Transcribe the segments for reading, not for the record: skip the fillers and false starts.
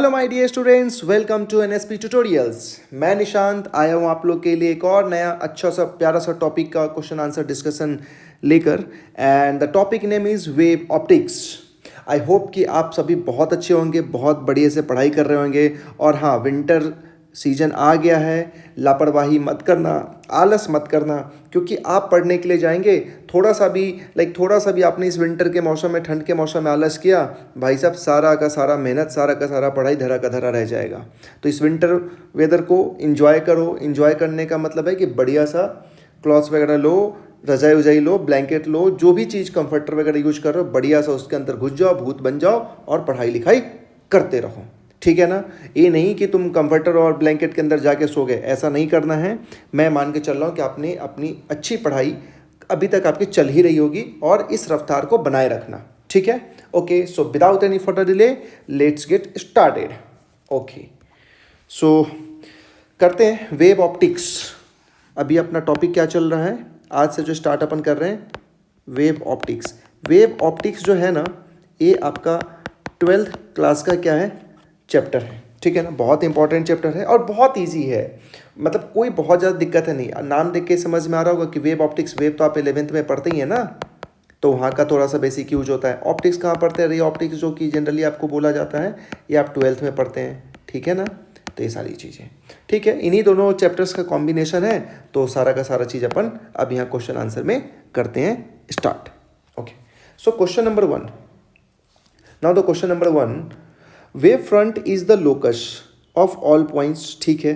Hello my dear students, welcome to NSP tutorials. मैं निशांत आया हूँ आप लोग के लिए एक और नया अच्छा सा प्यारा सा टॉपिक का क्वेश्चन आंसर डिस्कशन लेकर। And the topic name is wave optics. I hope कि आप सभी बहुत अच्छे होंगे, बहुत बढ़िया से पढ़ाई कर रहे होंगे। और हाँ, विंटर सीजन आ गया है, लापरवाही मत करना, आलस मत करना, क्योंकि आप पढ़ने के लिए जाएंगे। थोड़ा सा भी आपने इस विंटर के मौसम में, ठंड के मौसम में आलस किया, भाई साहब सारा का सारा मेहनत, सारा का सारा पढ़ाई धरा का धरा रह जाएगा। तो इस विंटर वेदर को इन्जॉय करो। इन्जॉय करने का मतलब है कि बढ़िया सा क्लॉथ्स वगैरह लो, रजाई वजाई लो, ब्लैंकेट लो, जो भी चीज़ कंफर्टर वगैरह यूज कर रहे हो, बढ़िया सा उसके अंदर घुस जाओ, भूत बन जाओ और पढ़ाई लिखाई करते रहो। ठीक है ना। ये नहीं कि तुम कंफर्टर और ब्लैंकेट के अंदर जाके सो गए, ऐसा नहीं करना है। मैं मान के चल रहा हूँ कि आपने अपनी अच्छी पढ़ाई अभी तक आपकी चल ही रही होगी और इस रफ्तार को बनाए रखना। ठीक है। Okay, so without any further delay let's get started. Okay, so करते हैं वेव ऑप्टिक्स। अभी अपना टॉपिक क्या चल रहा है, आज से जो स्टार्ट अपन कर रहे हैं, वेव ऑप्टिक्स। वेव ऑप्टिक्स जो है ना, ये आपका 12th क्लास का क्या है, चैप्टर है। ठीक है ना, बहुत इंपॉर्टेंट चैप्टर है और बहुत इजी है। मतलब कोई बहुत ज़्यादा दिक्कत है नहीं। नाम देख के समझ में आ रहा होगा कि वेव ऑप्टिक्स, वेव तो आप 11th में पढ़ते ही है ना, तो वहाँ का थोड़ा सा बेसिक यूज होता है। ऑप्टिक्स कहाँ पढ़ते हैं, रे ऑप्टिक्स जो कि जनरली आपको बोला जाता है, ये आप 12th में पढ़ते हैं। ठीक है ना, तो ये सारी चीज़ें ठीक है, इन्हीं दोनों चैप्टर्स का कॉम्बिनेशन है। तो सारा का सारा चीज़ अपन अब यहाँ क्वेश्चन आंसर में करते हैं start. Okay, so question number 1। Now the question number 1, wave front is the locus of all points. ठीक है,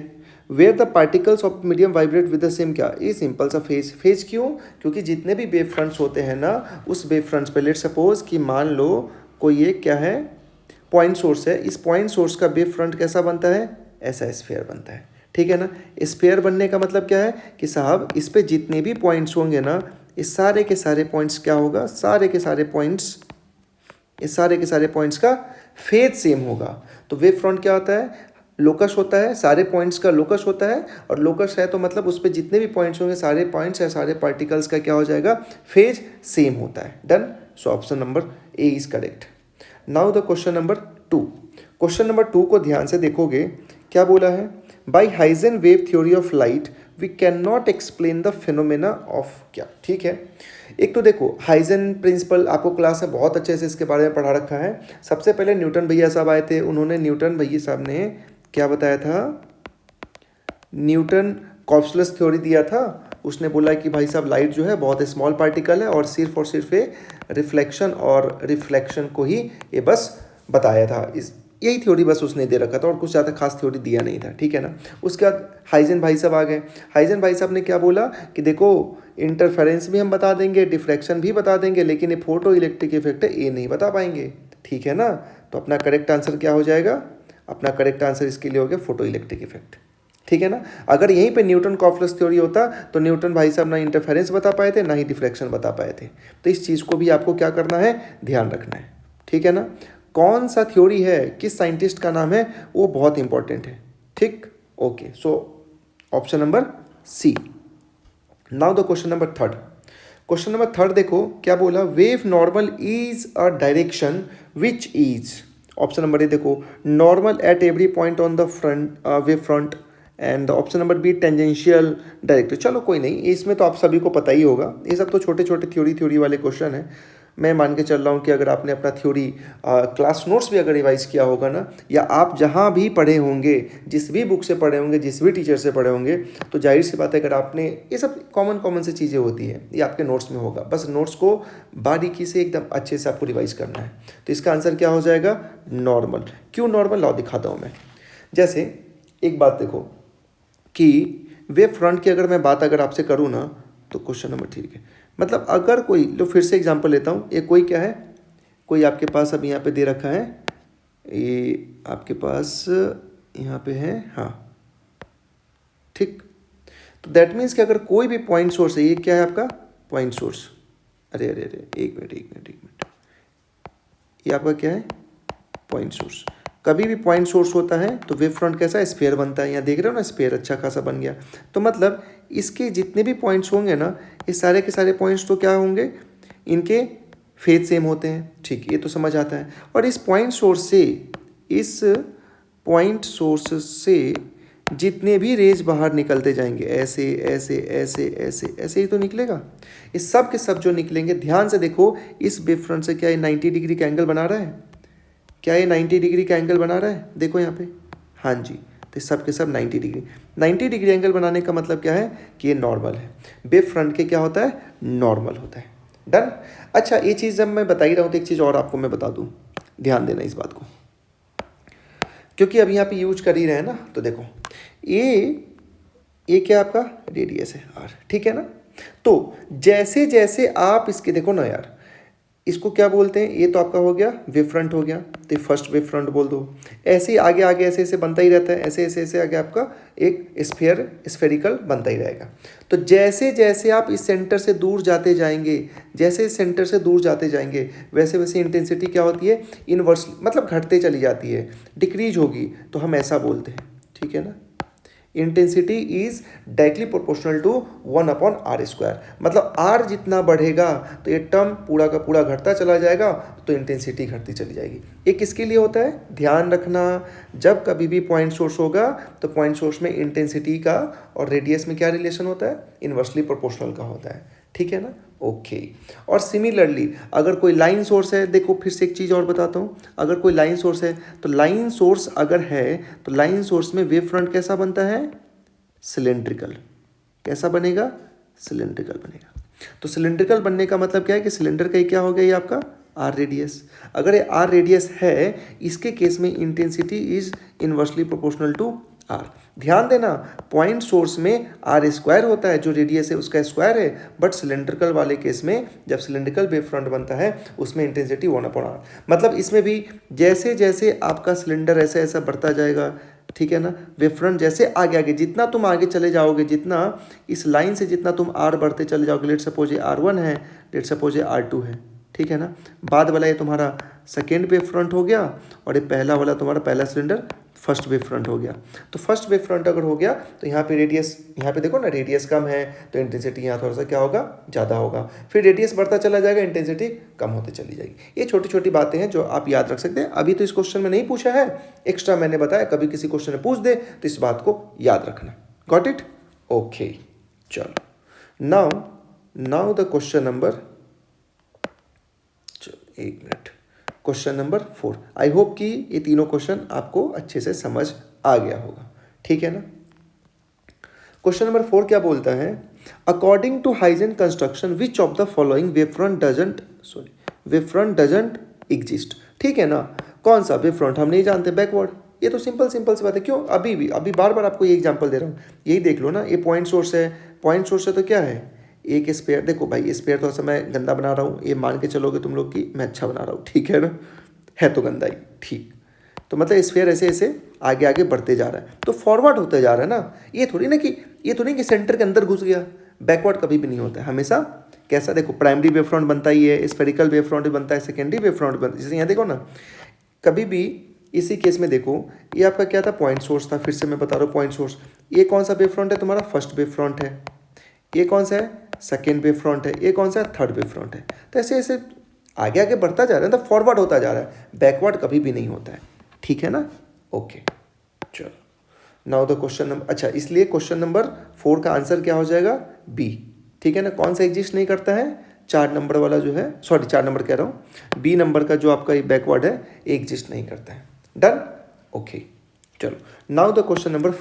where the particles of medium vibrate with the same क्या, ये सिंपल सा फेज। फेज क्यों, क्योंकि जितने भी वेव फ्रंट्स होते हैं ना, उस वेव फ्रंट्स पे लेट सपोज कि मान लो कोई एक क्या है, पॉइंट सोर्स है। इस पॉइंट सोर्स का वेव फ्रंट कैसा बनता है, ऐसा स्फीयर बनता है। ठीक है ना। स्फीयर बनने का मतलब क्या है कि साहब इस पे जितने भी पॉइंट्स होंगे ना, इस सारे के सारे पॉइंट्स क्या होगा, सारे के सारे पॉइंट्स, इस सारे के सारे पॉइंट्स का फेज सेम होगा। तो वेव फ्रंट क्या होता है, लोकस होता है, सारे पॉइंट्स का लोकस होता है। और लोकस है तो मतलब उस पर जितने भी पॉइंट्स होंगे, सारे पॉइंट्स या सारे पार्टिकल्स का क्या हो जाएगा, फेज सेम होता है। Done. So option number A is correct. Now the question number 2। Question number 2 को ध्यान से देखोगे, क्या बोला है, by Huygens wave theory of light we can not explain the phenomena of क्या। ठीक है, एक तो देखो हाइजन प्रिंसिपल आपको क्लास में बहुत अच्छे से इसके बारे में पढ़ा रखा है। सबसे पहले न्यूटन भैया साहब आए थे, उन्होंने न्यूटन भैया साहब ने क्या बताया था, न्यूटन कॉप्सलस थ्योरी दिया था। उसने बोला कि भाई साहब लाइट जो है बहुत स्मॉल पार्टिकल है और सिर्फ रिफ्लेक्शन और रिफ्लेक्शन को ही ये बस बताया था। इस यही थ्योरी बस उसने दे रखा था और कुछ ज़्यादा खास थ्योरी दिया नहीं था। ठीक है ना। उसके बाद हाइजन भाई साहब आ गए। हाइजन भाई साहब ने क्या बोला कि देखो इंटरफेरेंस भी हम बता देंगे, डिफ्रैक्शन भी बता देंगे, लेकिन ये फोटो इलेक्ट्रिक इफेक्ट है, ये नहीं बता पाएंगे। ठीक है ना। तो अपना करेक्ट आंसर क्या हो जाएगा, अपना करेक्ट आंसर इसके लिए हो गया फोटो इलेक्ट्रिक इफेक्ट। ठीक है ना। अगर यहीं पे न्यूटन कॉप्सलस थ्योरी होता तो न्यूटन भाई साहब ना इंटरफेरेंस बता पाए थे, ना ही डिफ्रैक्शन बता पाए थे। तो इस चीज़ को भी आपको क्या करना है, ध्यान रखना है। ठीक है ना। कौन सा थ्योरी है, किस साइंटिस्ट का नाम है, वो बहुत इंपॉर्टेंट है। ठीक। Okay, so option number C. Now the question number 3। Question number 3 देखो क्या बोला, wave normal is a direction which is. Option number A देखो, normal at every point on the front wave front. And option number B tangential direct. चलो कोई नहीं, इसमें तो आप सभी को पता ही होगा, ये सब तो छोटे छोटे थ्योरी वाले क्वेश्चन हैं। मैं मान के चल रहा हूँ कि अगर आपने अपना थ्योरी क्लास नोट्स भी अगर रिवाइज किया होगा ना, या आप जहाँ भी पढ़े होंगे, जिस भी बुक से पढ़े होंगे, जिस भी टीचर से पढ़े होंगे, तो जाहिर सी बात है अगर आपने ये सब कॉमन सी चीज़ें होती है, ये आपके नोट्स में होगा। बस नोट्स को बारीकी से एकदम अच्छे से आपको रिवाइज करना है। तो इसका आंसर क्या हो जाएगा, नॉर्मल। क्यों नॉर्मल, लाओ दिखाता हूँ मैं। जैसे एक बात देखो कि वेव फ्रंट की अगर मैं बात अगर आपसे करूँ ना, तो क्वेश्चन नंबर ठीक है, मतलब अगर कोई, लो फिर से एग्जांपल लेता हूँ, ये कोई क्या है, कोई आपके पास अब यहाँ पे दे रखा है, ये आपके पास यहाँ पे है, हाँ ठीक। तो दैट मीन्स कि अगर कोई भी पॉइंट सोर्स है, ये क्या है आपका पॉइंट सोर्स, अरे अरे अरे एक मिनट, ये आपका क्या है, पॉइंट सोर्स। कभी भी पॉइंट सोर्स होता है तो वेव फ्रंट कैसा स्फीयर बनता है, यहाँ देख रहे हो ना, स्फीयर अच्छा खासा बन गया। तो मतलब इसके जितने भी पॉइंट्स होंगे ना, ये सारे के सारे पॉइंट्स तो क्या होंगे, इनके फेज सेम होते हैं। ठीक, ये तो समझ आता है। और इस पॉइंट सोर्स से इस पॉइंट सोर्स से जितने भी रेज बाहर निकलते जाएंगे, ऐसे ऐसे ऐसे ऐसे ऐसे ही तो निकलेगा। इस सब के सब जो निकलेंगे, ध्यान से देखो, इस वेव फ्रंट से क्या ये 90 डिग्री का एंगल बना रहा है? क्या ये 90 डिग्री का एंगल बना रहा है? देखो यहाँ पे, हाँ जी, तो सब के सब 90 डिग्री। 90 डिग्री एंगल बनाने का मतलब क्या है कि ये नॉर्मल है। वेव फ्रंट के क्या होता है? नॉर्मल होता है। डन। अच्छा, ये चीज़ जब मैं बता ही रहा हूँ तो एक चीज़ और आपको मैं बता दूँ, ध्यान देना इस बात को, क्योंकि अभी यहाँ पे यूज कर ही रहे हैं ना। तो देखो, ये क्या आपका रेडियस है आर, ठीक है ना। तो जैसे जैसे आप इसके देखो ना यार, इसको क्या बोलते हैं? ये तो आपका हो गया वेव फ्रंट हो गया, तो फर्स्ट वेव फ्रंट बोल दो। ऐसे ही आगे आगे ऐसे ऐसे बनता ही रहता है, ऐसे ऐसे ऐसे आगे आपका एक स्फेरिकल बनता ही रहेगा। तो जैसे जैसे आप इस सेंटर से दूर जाते जाएंगे, जैसे इस सेंटर से दूर जाते जाएंगे, वैसे वैसे इंटेंसिटी क्या होती है? इनवर्स, मतलब घटते चली जाती है, डिक्रीज होगी, तो हम ऐसा बोलते हैं, ठीक है ना। Intensity is directly proportional to 1/r²। मतलब r जितना बढ़ेगा तो ये टर्म पूरा का पूरा घटता चला जाएगा, तो इंटेंसिटी घटती चली जाएगी। ये किसके लिए होता है? ध्यान रखना, जब कभी भी पॉइंट सोर्स होगा तो पॉइंट सोर्स में इंटेंसिटी का और रेडियस में क्या रिलेशन होता है? इन्वर्सली प्रोपोर्शनल का होता है, ठीक है ना। ओके। और सिमिलरली अगर कोई लाइन सोर्स है, देखो फिर से एक चीज़ और बताता हूँ, अगर कोई लाइन सोर्स है तो लाइन सोर्स अगर है तो लाइन सोर्स में वेव फ्रंट कैसा बनता है? सिलेंड्रिकल। कैसा बनेगा? सिलेंड्रिकल बनेगा। तो सिलेंड्रिकल बनने का मतलब क्या है कि सिलेंडर का ही क्या हो गया ये आपका आर रेडियस। अगर ये आर रेडियस है, इसके केस में intensity is inversely proportional to R. ध्यान देना, पॉइंट सोर्स में r² होता है, जो रेडियस है उसका स्क्वायर है, बट सिलेंड्रिकल वाले केस में जब सिलेंड्रिकल वेव फ्रंट बनता है उसमें इंटेंसिटी 1/r। मतलब इसमें भी जैसे जैसे आपका सिलेंडर ऐसे ऐसा बढ़ता जाएगा, ठीक है ना, वेव फ्रंट जैसे आगे आगे जितना तुम आगे चले जाओगे, जितना इस लाइन से जितना तुम r बढ़ते चले जाओगे, लेट सपोज ये r1 है, लेट सपोज ये r2 है, ठीक है ना। बाद वाला ये तुम्हारा सेकेंड वेव फ्रंट हो गया और ये पहला वाला तुम्हारा पहला सिलेंडर फर्स्ट वेव फ्रंट हो गया। तो फर्स्ट वेव फ्रंट अगर हो गया तो यहाँ पे रेडियस, यहाँ पे देखो ना रेडियस कम है तो इंटेंसिटी यहाँ थोड़ा सा क्या होगा? ज़्यादा होगा। फिर रेडियस बढ़ता चला जाएगा, इंटेंसिटी कम होती चली जाएगी। ये छोटी छोटी बातें हैं जो आप याद रख सकते हैं। अभी तो इस क्वेश्चन में नहीं पूछा है, एक्स्ट्रा मैंने बताया, कभी किसी क्वेश्चन में पूछ दे तो इस बात को याद रखना। Got it? ओके, चलो नाउ द क्वेश्चन नंबर, एक minute, question number 4। I hope कि ये तीनों क्वेश्चन आपको अच्छे से समझ आ गया होगा, ठीक है ना। क्वेश्चन नंबर 4 क्या बोलता है? According to Huygens construction which of the following wave front doesn't exist. ठीक है ना, कौन सा वेव फ्रंट हम नहीं जानते? बैकवर्ड। ये तो सिंपल सी बात है। क्यों? अभी बार बार आपको ये एग्जांपल दे रहा हूँ, यही देख लो ना। ये पॉइंट सोर्स है, पॉइंट सोर्स है तो क्या है? एक स्पेयर। देखो भाई, स्पेयर थोड़ा सा मैं गंदा बना रहा हूँ, ये मान के चलोगे तुम लोग कि मैं अच्छा बना रहा हूँ, ठीक है ना। है तो गंदा ही, ठीक। तो मतलब स्फीयर ऐसे ऐसे आगे आगे बढ़ते जा रहा है, तो फॉरवर्ड होते जा रहा है ना। ये थोड़ी कि सेंटर के अंदर घुस गया। बैकवर्ड कभी भी नहीं होता है, हमेशा कैसा? देखो, प्राइमरी वेव फ्रंट बनता ही है, स्फेरिकल वेव फ्रंट भी बनता है, सेकेंडरी वेव फ्रंट बनता है। जैसे यहाँ देखो ना, कभी भी इसी केस में देखो, ये आपका क्या था? पॉइंट सोर्स था। फिर से मैं बता रहा हूँ, पॉइंट सोर्स। ये कौन सा वेव फ्रंट है? तुम्हारा फर्स्ट वेव फ्रंट है। ये कौन सा है? सेकेंड वेव फ्रंट है। ये कौन सा है? थर्ड वेव फ्रंट है। तो ऐसे ऐसे आगे आगे बढ़ता जा रहा है, तो फॉरवर्ड होता जा रहा है, बैकवर्ड कभी भी नहीं होता है, ठीक है ना। ओके, चलो नाउ द क्वेश्चन नंबर, अच्छा, इसलिए क्वेश्चन नंबर 4 का आंसर क्या हो जाएगा? बी, ठीक है ना। कौन सा एग्जिस्ट नहीं करता है? 4 नंबर वाला जो है, सॉरी 4 नंबर कह रहा हूँ, बी नंबर का जो आपका ये बैकवर्ड है, एग्जिस्ट नहीं करता है। डन। ओके, चलो नाउ द क्वेश्चन नंबर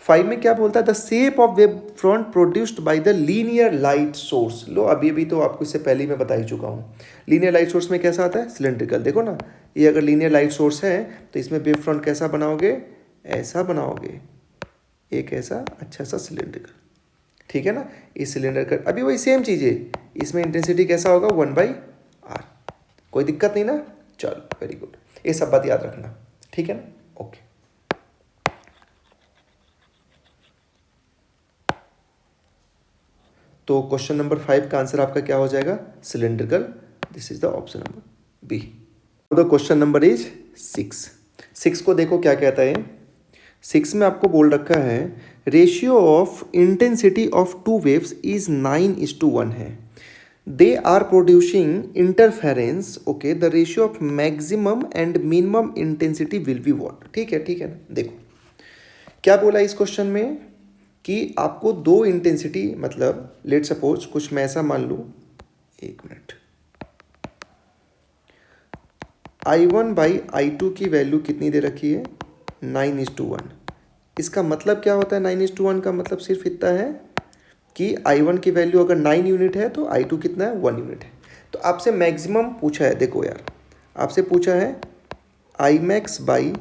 5 में क्या बोलता है? The shape of wave front produced by the linear light source. लो, अभी तो आपको इससे पहले ही मैं बता ही चुका हूँ। लीनियर लाइट सोर्स में कैसा आता है? सिलेंड्रिकल। देखो ना, ये अगर लीनियर लाइट सोर्स है तो इसमें वेव फ्रंट कैसा बनाओगे? ऐसा बनाओगे, एक ऐसा अच्छा सा सिलेंड्रिकल, ठीक है ना। इस सिलेंडर का अभी वही सेम चीज़ है, इसमें इंटेंसिटी कैसा होगा? 1/r। कोई दिक्कत नहीं ना? चलो, वेरी गुड, ये सब बात याद रखना, ठीक है ना। ओके, तो क्वेश्चन नंबर 5 का आंसर आपका क्या हो जाएगा? Cylindrical. This is the option number B. The question number is 6 को देखो क्या कहता है। 6 में आपको बोल रखा है ratio of intensity of two waves is 9:1 है। they are producing interference, okay, the ratio of maximum and minimum intensity will be what? ठीक है ना। देखो क्या बोला इस क्वेश्चन में कि आपको दो इंटेंसिटी, मतलब लेट सपोज कुछ मैं ऐसा मान लूँ, एक मिनट, I1/I2 की वैल्यू कितनी दे रखी है? 9:1। इसका मतलब क्या होता है? 9:1 का मतलब सिर्फ इतना है कि I1 की वैल्यू अगर 9 यूनिट है तो I2 कितना है? 1 यूनिट है। तो आपसे मैक्सिमम पूछा है, देखो यार, आपसे पूछा है Imax/Imin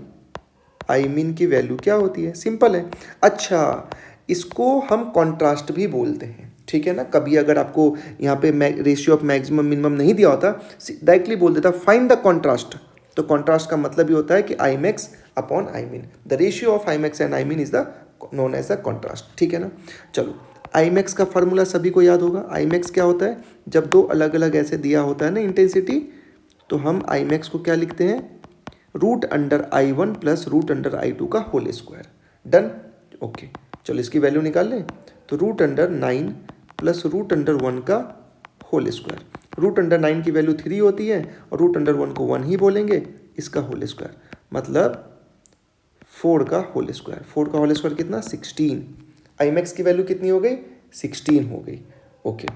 की वैल्यू क्या होती है? सिंपल है। अच्छा, इसको हम कॉन्ट्रास्ट भी बोलते हैं, ठीक है ना। कभी अगर आपको यहाँ पे रेशियो ऑफ मैक्सिमम मिनिमम नहीं दिया होता, डायरेक्टली बोल देता फाइंड द कॉन्ट्रास्ट। तो कॉन्ट्रास्ट का मतलब ही होता है कि Imax/Imin, the ratio of Imax and Imin is the known as the contrast, ठीक है ना। चलो, Imax का फार्मूला सभी को याद होगा। Imax क्या होता है? जब दो अलग अलग ऐसे दिया होता है ना इंटेंसिटी, तो हम Imax को क्या लिखते हैं? √I1 प्लस √I2 का होल स्क्वायर। Done, okay. चलो इसकी वैल्यू निकाल लें। तो √9 प्लस √1 का होल स्क्वायर। √9 की वैल्यू 3 होती है और √1 को 1 ही बोलेंगे, इसका होल स्क्वायर मतलब 4 का होल स्क्वायर। 4 का होल स्क्वायर कितना? 16। Imax की वैल्यू कितनी हो गई? 16 हो गई, ओके।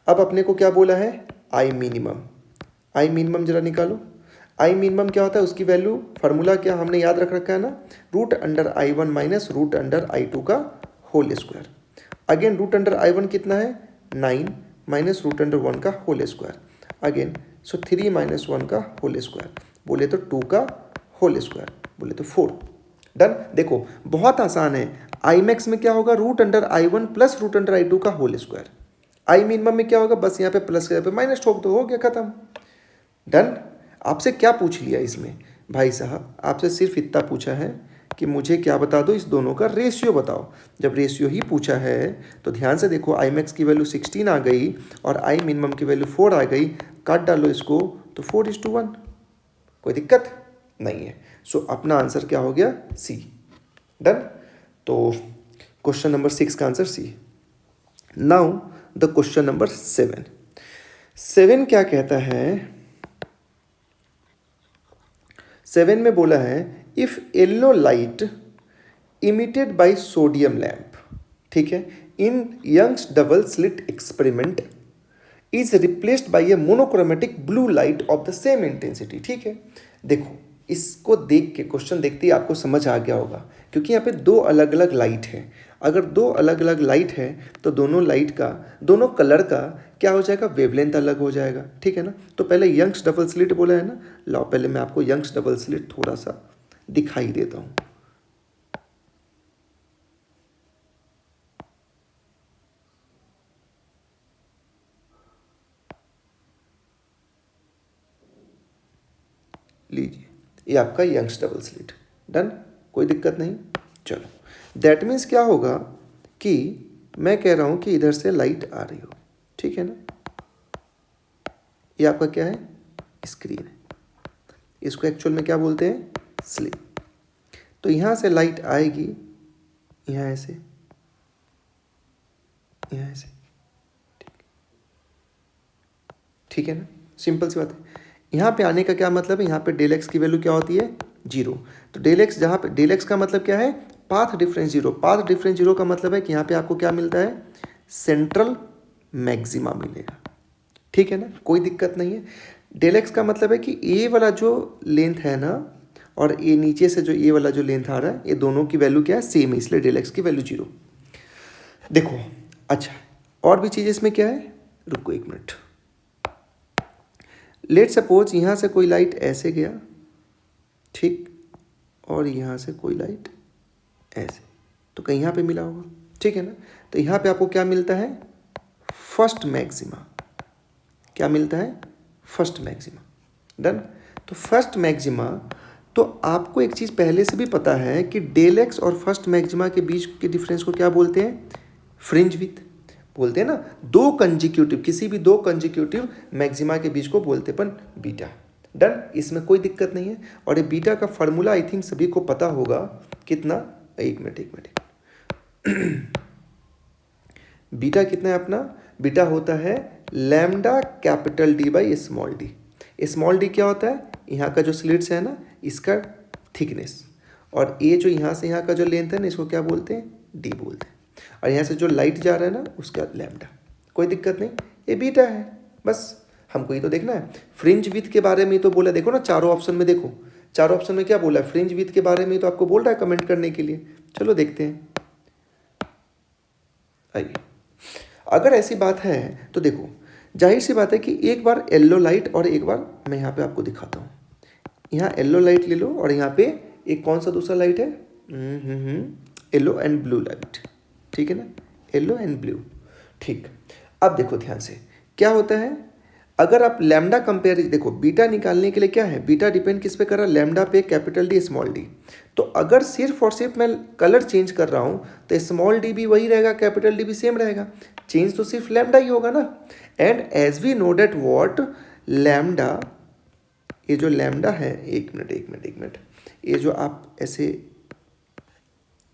अब अपने को क्या बोला है? I मिनिमम जरा निकालो। I मिनिमम क्या होता है? उसकी वैल्यू, फार्मूला क्या हमने याद रख रखा है ना, √I1 माइनस √I2 का होल स्क्वायर। अगेन √I1 कितना है? 9 माइनस √1 का whole square. Again so 3 minus 1 का होल स्क्वायर, बोले तो 2 का होल स्क्वायर, बोले तो 4। डन। देखो बहुत आसान है। Imax में क्या होगा? √I1 प्लस √I2 का होल स्क्वायर। I मिनिमम में क्या होगा? बस यहाँ पे प्लस के पे माइनस ठोक दो, हो गया खत्म। डन। आपसे क्या पूछ लिया इसमें भाई साहब? आपसे सिर्फ इतना पूछा है कि मुझे क्या बता दो, इस दोनों का रेशियो बताओ। जब रेशियो ही पूछा है तो ध्यान से देखो, Imax की वैल्यू 16 आ गई और I मिनिमम की वैल्यू 4 आ गई, काट डालो इसको तो 4:1, कोई दिक्कत नहीं है। सो अपना आंसर क्या हो गया? सी। डन। तो क्वेश्चन नंबर 6 का answer C. Now the question number 7 क्या कहता है? 7 में बोला है if yellow light emitted by sodium lamp, ठीक है, in Young's double slit experiment is replaced by a monochromatic blue light of the same intensity, ठीक है। देखो इसको देख के, क्वेश्चन देखते ही आपको समझ आ गया होगा, क्योंकि यहाँ पे दो अलग अलग लाइट है। अगर दो अलग अलग लाइट है तो दोनों लाइट का, दोनों कलर का क्या हो जाएगा? वेवलेंथ अलग हो जाएगा, ठीक है ना। तो पहले यंग्स डबल स्लिट बोला है ना, लाओ पहले मैं आपको यंग्स डबल स्लिट थोड़ा सा दिखाई देता हूँ। लीजिए, ये आपका यंग्स डबल स्लिट। डन, कोई दिक्कत नहीं। चलो दैट मीन्स क्या होगा कि मैं कह रहा हूँ कि इधर से लाइट आ रही हो, ठीक है ना। ये आपका क्या है? स्क्रीन है। इसको एक्चुअल में क्या बोलते हैं? स्लिट। तो यहाँ से लाइट आएगी, यहाँ ऐसे, यहाँ ऐसे, ठीक है ना। सिंपल सी बात है। यहाँ पे आने का क्या मतलब है? यहाँ पे डेल एक्स की वैल्यू क्या होती है? 0। तो डेल एक्स, जहाँ पे डेल एक्स का मतलब क्या है? Path difference 0। पाथ डिफरेंस 0 का मतलब है कि यहाँ पे आपको क्या मिलता है? सेंट्रल मैक्सिमा मिलेगा, ठीक है ना, कोई दिक्कत नहीं है। डेल एक्स का मतलब है कि ए वाला जो लेंथ है ना, और ए नीचे से जो ए वाला जो लेंथ आ रहा है, ये दोनों की वैल्यू क्या है? सेम है, इसलिए डेल एक्स की वैल्यू 0। देखो अच्छा, और भी चीज़ इसमें क्या है? रुको एक मिनट। लेट सपोज यहाँ से कोई लाइट ऐसे गया, ठीक, और यहाँ से कोई लाइट ऐसे, तो कहीं यहाँ पे मिला होगा, ठीक है ना। तो यहाँ पे आपको क्या मिलता है? First maxima. क्या मिलता है? First maxima. डन। तो फर्स्ट मैक्सिमा, तो आपको एक चीज़ पहले से भी पता है कि डेल एक्स और फर्स्ट मैक्सिमा के बीच के डिफरेंस को क्या बोलते हैं? फ्रिंज विड्थ बोलते हैं ना। दो कंजिक्यूटिव, किसी भी दो कंजिक्यूटिव मैक्सिमा के बीच को बोलते हैं अपन बीटा। डन, इसमें कोई दिक्कत नहीं है। और ये बीटा का फार्मूला आई थिंक सभी को पता होगा। कितना? एक मिनट बीटा कितना है अपना? बीटा होता है lambda capital D by small D. Small D क्या होता है, यहाँ का जो स्लिट्स है ना इसका थिकनेस, और ये जो यहाँ से यहाँ का जो लेंथ है ना इसको क्या बोलते हैं, डी बोलते हैं, और यहाँ से जो लाइट जा रहा है ना उसका लैम्डा। कोई दिक्कत नहीं, ये बीटा है, बस हमको ये तो देखना है। फ्रिंज विड्थ के बारे में तो बोला, देखो ना चारों ऑप्शन में, देखो चारों ऑप्शन में क्या बोला है, फ्रिंज विड्थ के बारे में तो आपको बोल रहा है कमेंट करने के लिए। चलो देखते हैं, आइए। अगर ऐसी बात है तो देखो जाहिर सी बात है कि एक बार येलो लाइट और एक बार मैं यहाँ पे आपको दिखाता हूँ। यहाँ येलो लाइट ले लो और यहाँ पे एक कौन सा दूसरा लाइट है, येलो एंड ब्लू लाइट, ठीक है ना, येलो एंड ब्लू, ठीक। अब देखो ध्यान से क्या होता है, अगर आप लैम्डा कंपेयर, देखो बीटा निकालने के लिए क्या है, बीटा डिपेंड किस पे कर रहा है, लैम्डा पे, कैपिटल डी स्मॉल डी। तो अगर सिर्फ और सिर्फ मैं कलर चेंज कर रहा हूँ तो स्मॉल डी भी वही रहेगा, कैपिटल डी भी सेम रहेगा, चेंज तो सिर्फ लैम्डा ही होगा ना। And as we know that what lambda, ये जो लैम्डा है, एक मिनट, ये जो आप ऐसे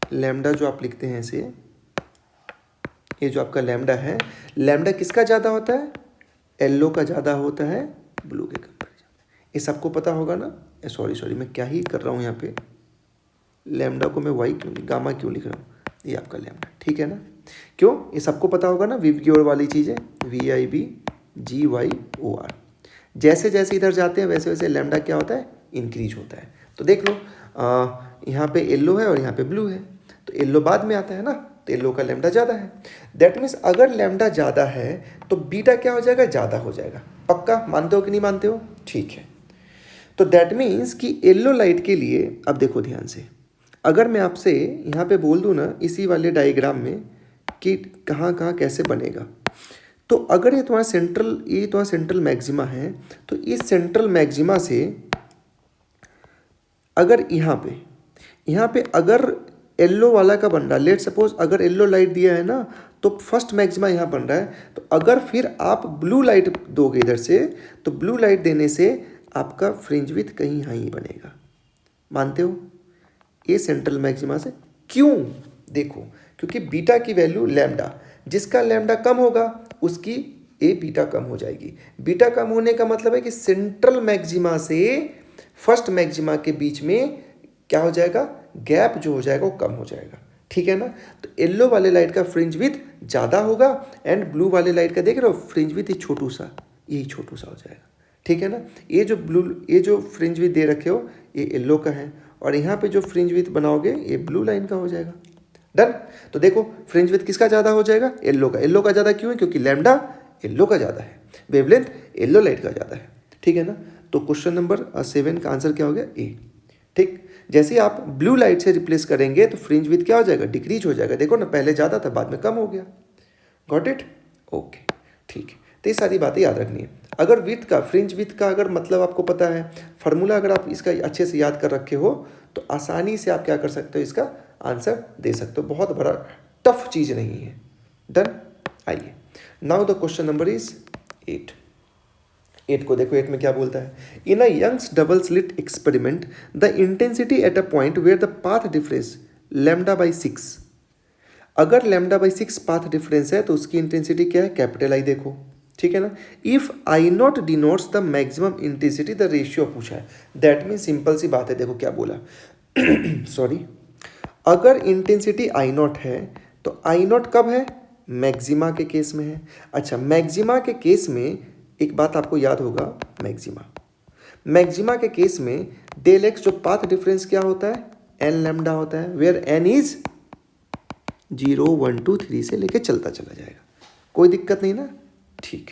लैम्डा जो आप लिखते हैं ऐसे, ये जो आपका लैम्डा है, लैम्डा किसका ज़्यादा होता है, येलो का ज़्यादा होता है ब्लू के कंपेरिजन। ये सबको पता होगा ना। सॉरी मैं क्या ही कर रहा हूँ यहाँ पे, लैम्डा को मैं वाई क्यों, गामा क्यों लिख रहा हूँ, ये आपका लैम्डा, ठीक है ना। क्यों, ये सबको पता होगा ना, विबग्योर वाली चीज़ें, VIBGYOR, जैसे जैसे इधर जाते हैं वैसे वैसे लैम्डा क्या होता है, इंक्रीज होता है। तो देख लो यहाँ पे येलो है और यहाँ पे ब्लू है, तो येलो बाद में आता है ना, तो येलो का लैम्डा ज़्यादा है। दैट मीन्स अगर लैम्डा ज़्यादा है तो बीटा क्या हो जाएगा, ज़्यादा हो जाएगा। पक्का मानते हो कि नहीं मानते हो, ठीक है। तो दैट मीन्स कि येलो लाइट के लिए, अब देखो ध्यान से, अगर मैं आपसे यहाँ पे बोल दूँ ना इसी वाले डायग्राम में कि कहाँ कहाँ कैसे बनेगा, तो अगर ये तुम्हारा सेंट्रल मैक्सिमा है, तो इस सेंट्रल मैक्सिमा से अगर यहाँ पे अगर येलो वाला का बन रहा है, लेट सपोज अगर येलो लाइट दिया है ना तो फर्स्ट मैक्सिमा यहाँ बन रहा है, तो अगर फिर आप ब्लू लाइट दोगे इधर से, तो ब्लू लाइट देने से आपका फ्रिंज विड्थ कहीं यहाँ ही बनेगा। मानते हो, ये सेंट्रल मैक्सिमा से क्यों, देखो क्योंकि बीटा की वैल्यू लैम्डा, जिसका लैम्डा कम होगा उसकी ए बीटा कम हो जाएगी। बीटा कम होने का मतलब है कि सेंट्रल मैक्सिमा से फर्स्ट मैक्सिमा के बीच में क्या हो जाएगा, गैप जो हो जाएगा वो कम हो जाएगा, ठीक है ना। तो येलो वाले लाइट का फ्रिंज विड्थ ज़्यादा होगा एंड ब्लू वाले लाइट का देख रहे हो फ्रिंज विड्थ यही छोटू सा हो जाएगा, ठीक है ना। ये जो फ्रिंज विड्थ दे रखे हो ये येलो का है, और यहाँ पे जो फ्रिंज विड्थ बनाओगे ये ब्लू लाइन का हो जाएगा। डन। तो देखो फ्रिंज विड्थ किसका ज़्यादा हो जाएगा, येलो का। येलो का ज़्यादा क्यों है, क्योंकि लैम्डा येलो का ज़्यादा है, वेवलेंथ येलो लाइट का ज़्यादा है, ठीक है ना। तो क्वेश्चन नंबर 7 का आंसर क्या हो गया, ए, ठीक। जैसे आप ब्लू लाइट से रिप्लेस करेंगे तो फ्रिंज विड्थ क्या हो जाएगा, डिक्रीज हो जाएगा। देखो ना पहले ज़्यादा था बाद में कम हो गया। गॉट इट, ओके, ठीक है। तो ये सारी बातें याद रखनी है। अगर विड्थ का, फ्रिंज विड्थ का अगर मतलब आपको पता है, फार्मूला अगर आप इसका अच्छे से याद कर रखे हो तो आसानी से आप क्या कर सकते हो, इसका आंसर दे सकते हो। बहुत बड़ा टफ चीज़ नहीं है। डन। आइए now the question number is 8 को देखो। 8 में क्या बोलता है, in a Young's double slit experiment the intensity at a point where the path difference λ/6। अगर λ/6 पाथ डिफरेंस है तो उसकी इंटेंसिटी क्या है, कैपिटल आई देखो, ठीक है ना। If I0 denotes the maximum intensity, the ratio पूछा है। दैट मीन सिंपल सी बात है, देखो क्या बोला सॉरी, अगर इंटेंसिटी I0 है तो I0 कब है, मैक्सिमा के केस में है। अच्छा, मैक्सिमा के केस में एक बात आपको याद होगा, मैक्सिमा के केस में डेल एक्स जो पाथ डिफरेंस क्या होता है, एन लैम्डा होता है, वेयर एन इज 0 1 2 3 से लेके चलता चला जाएगा। कोई दिक्कत नहीं ना, ठीक।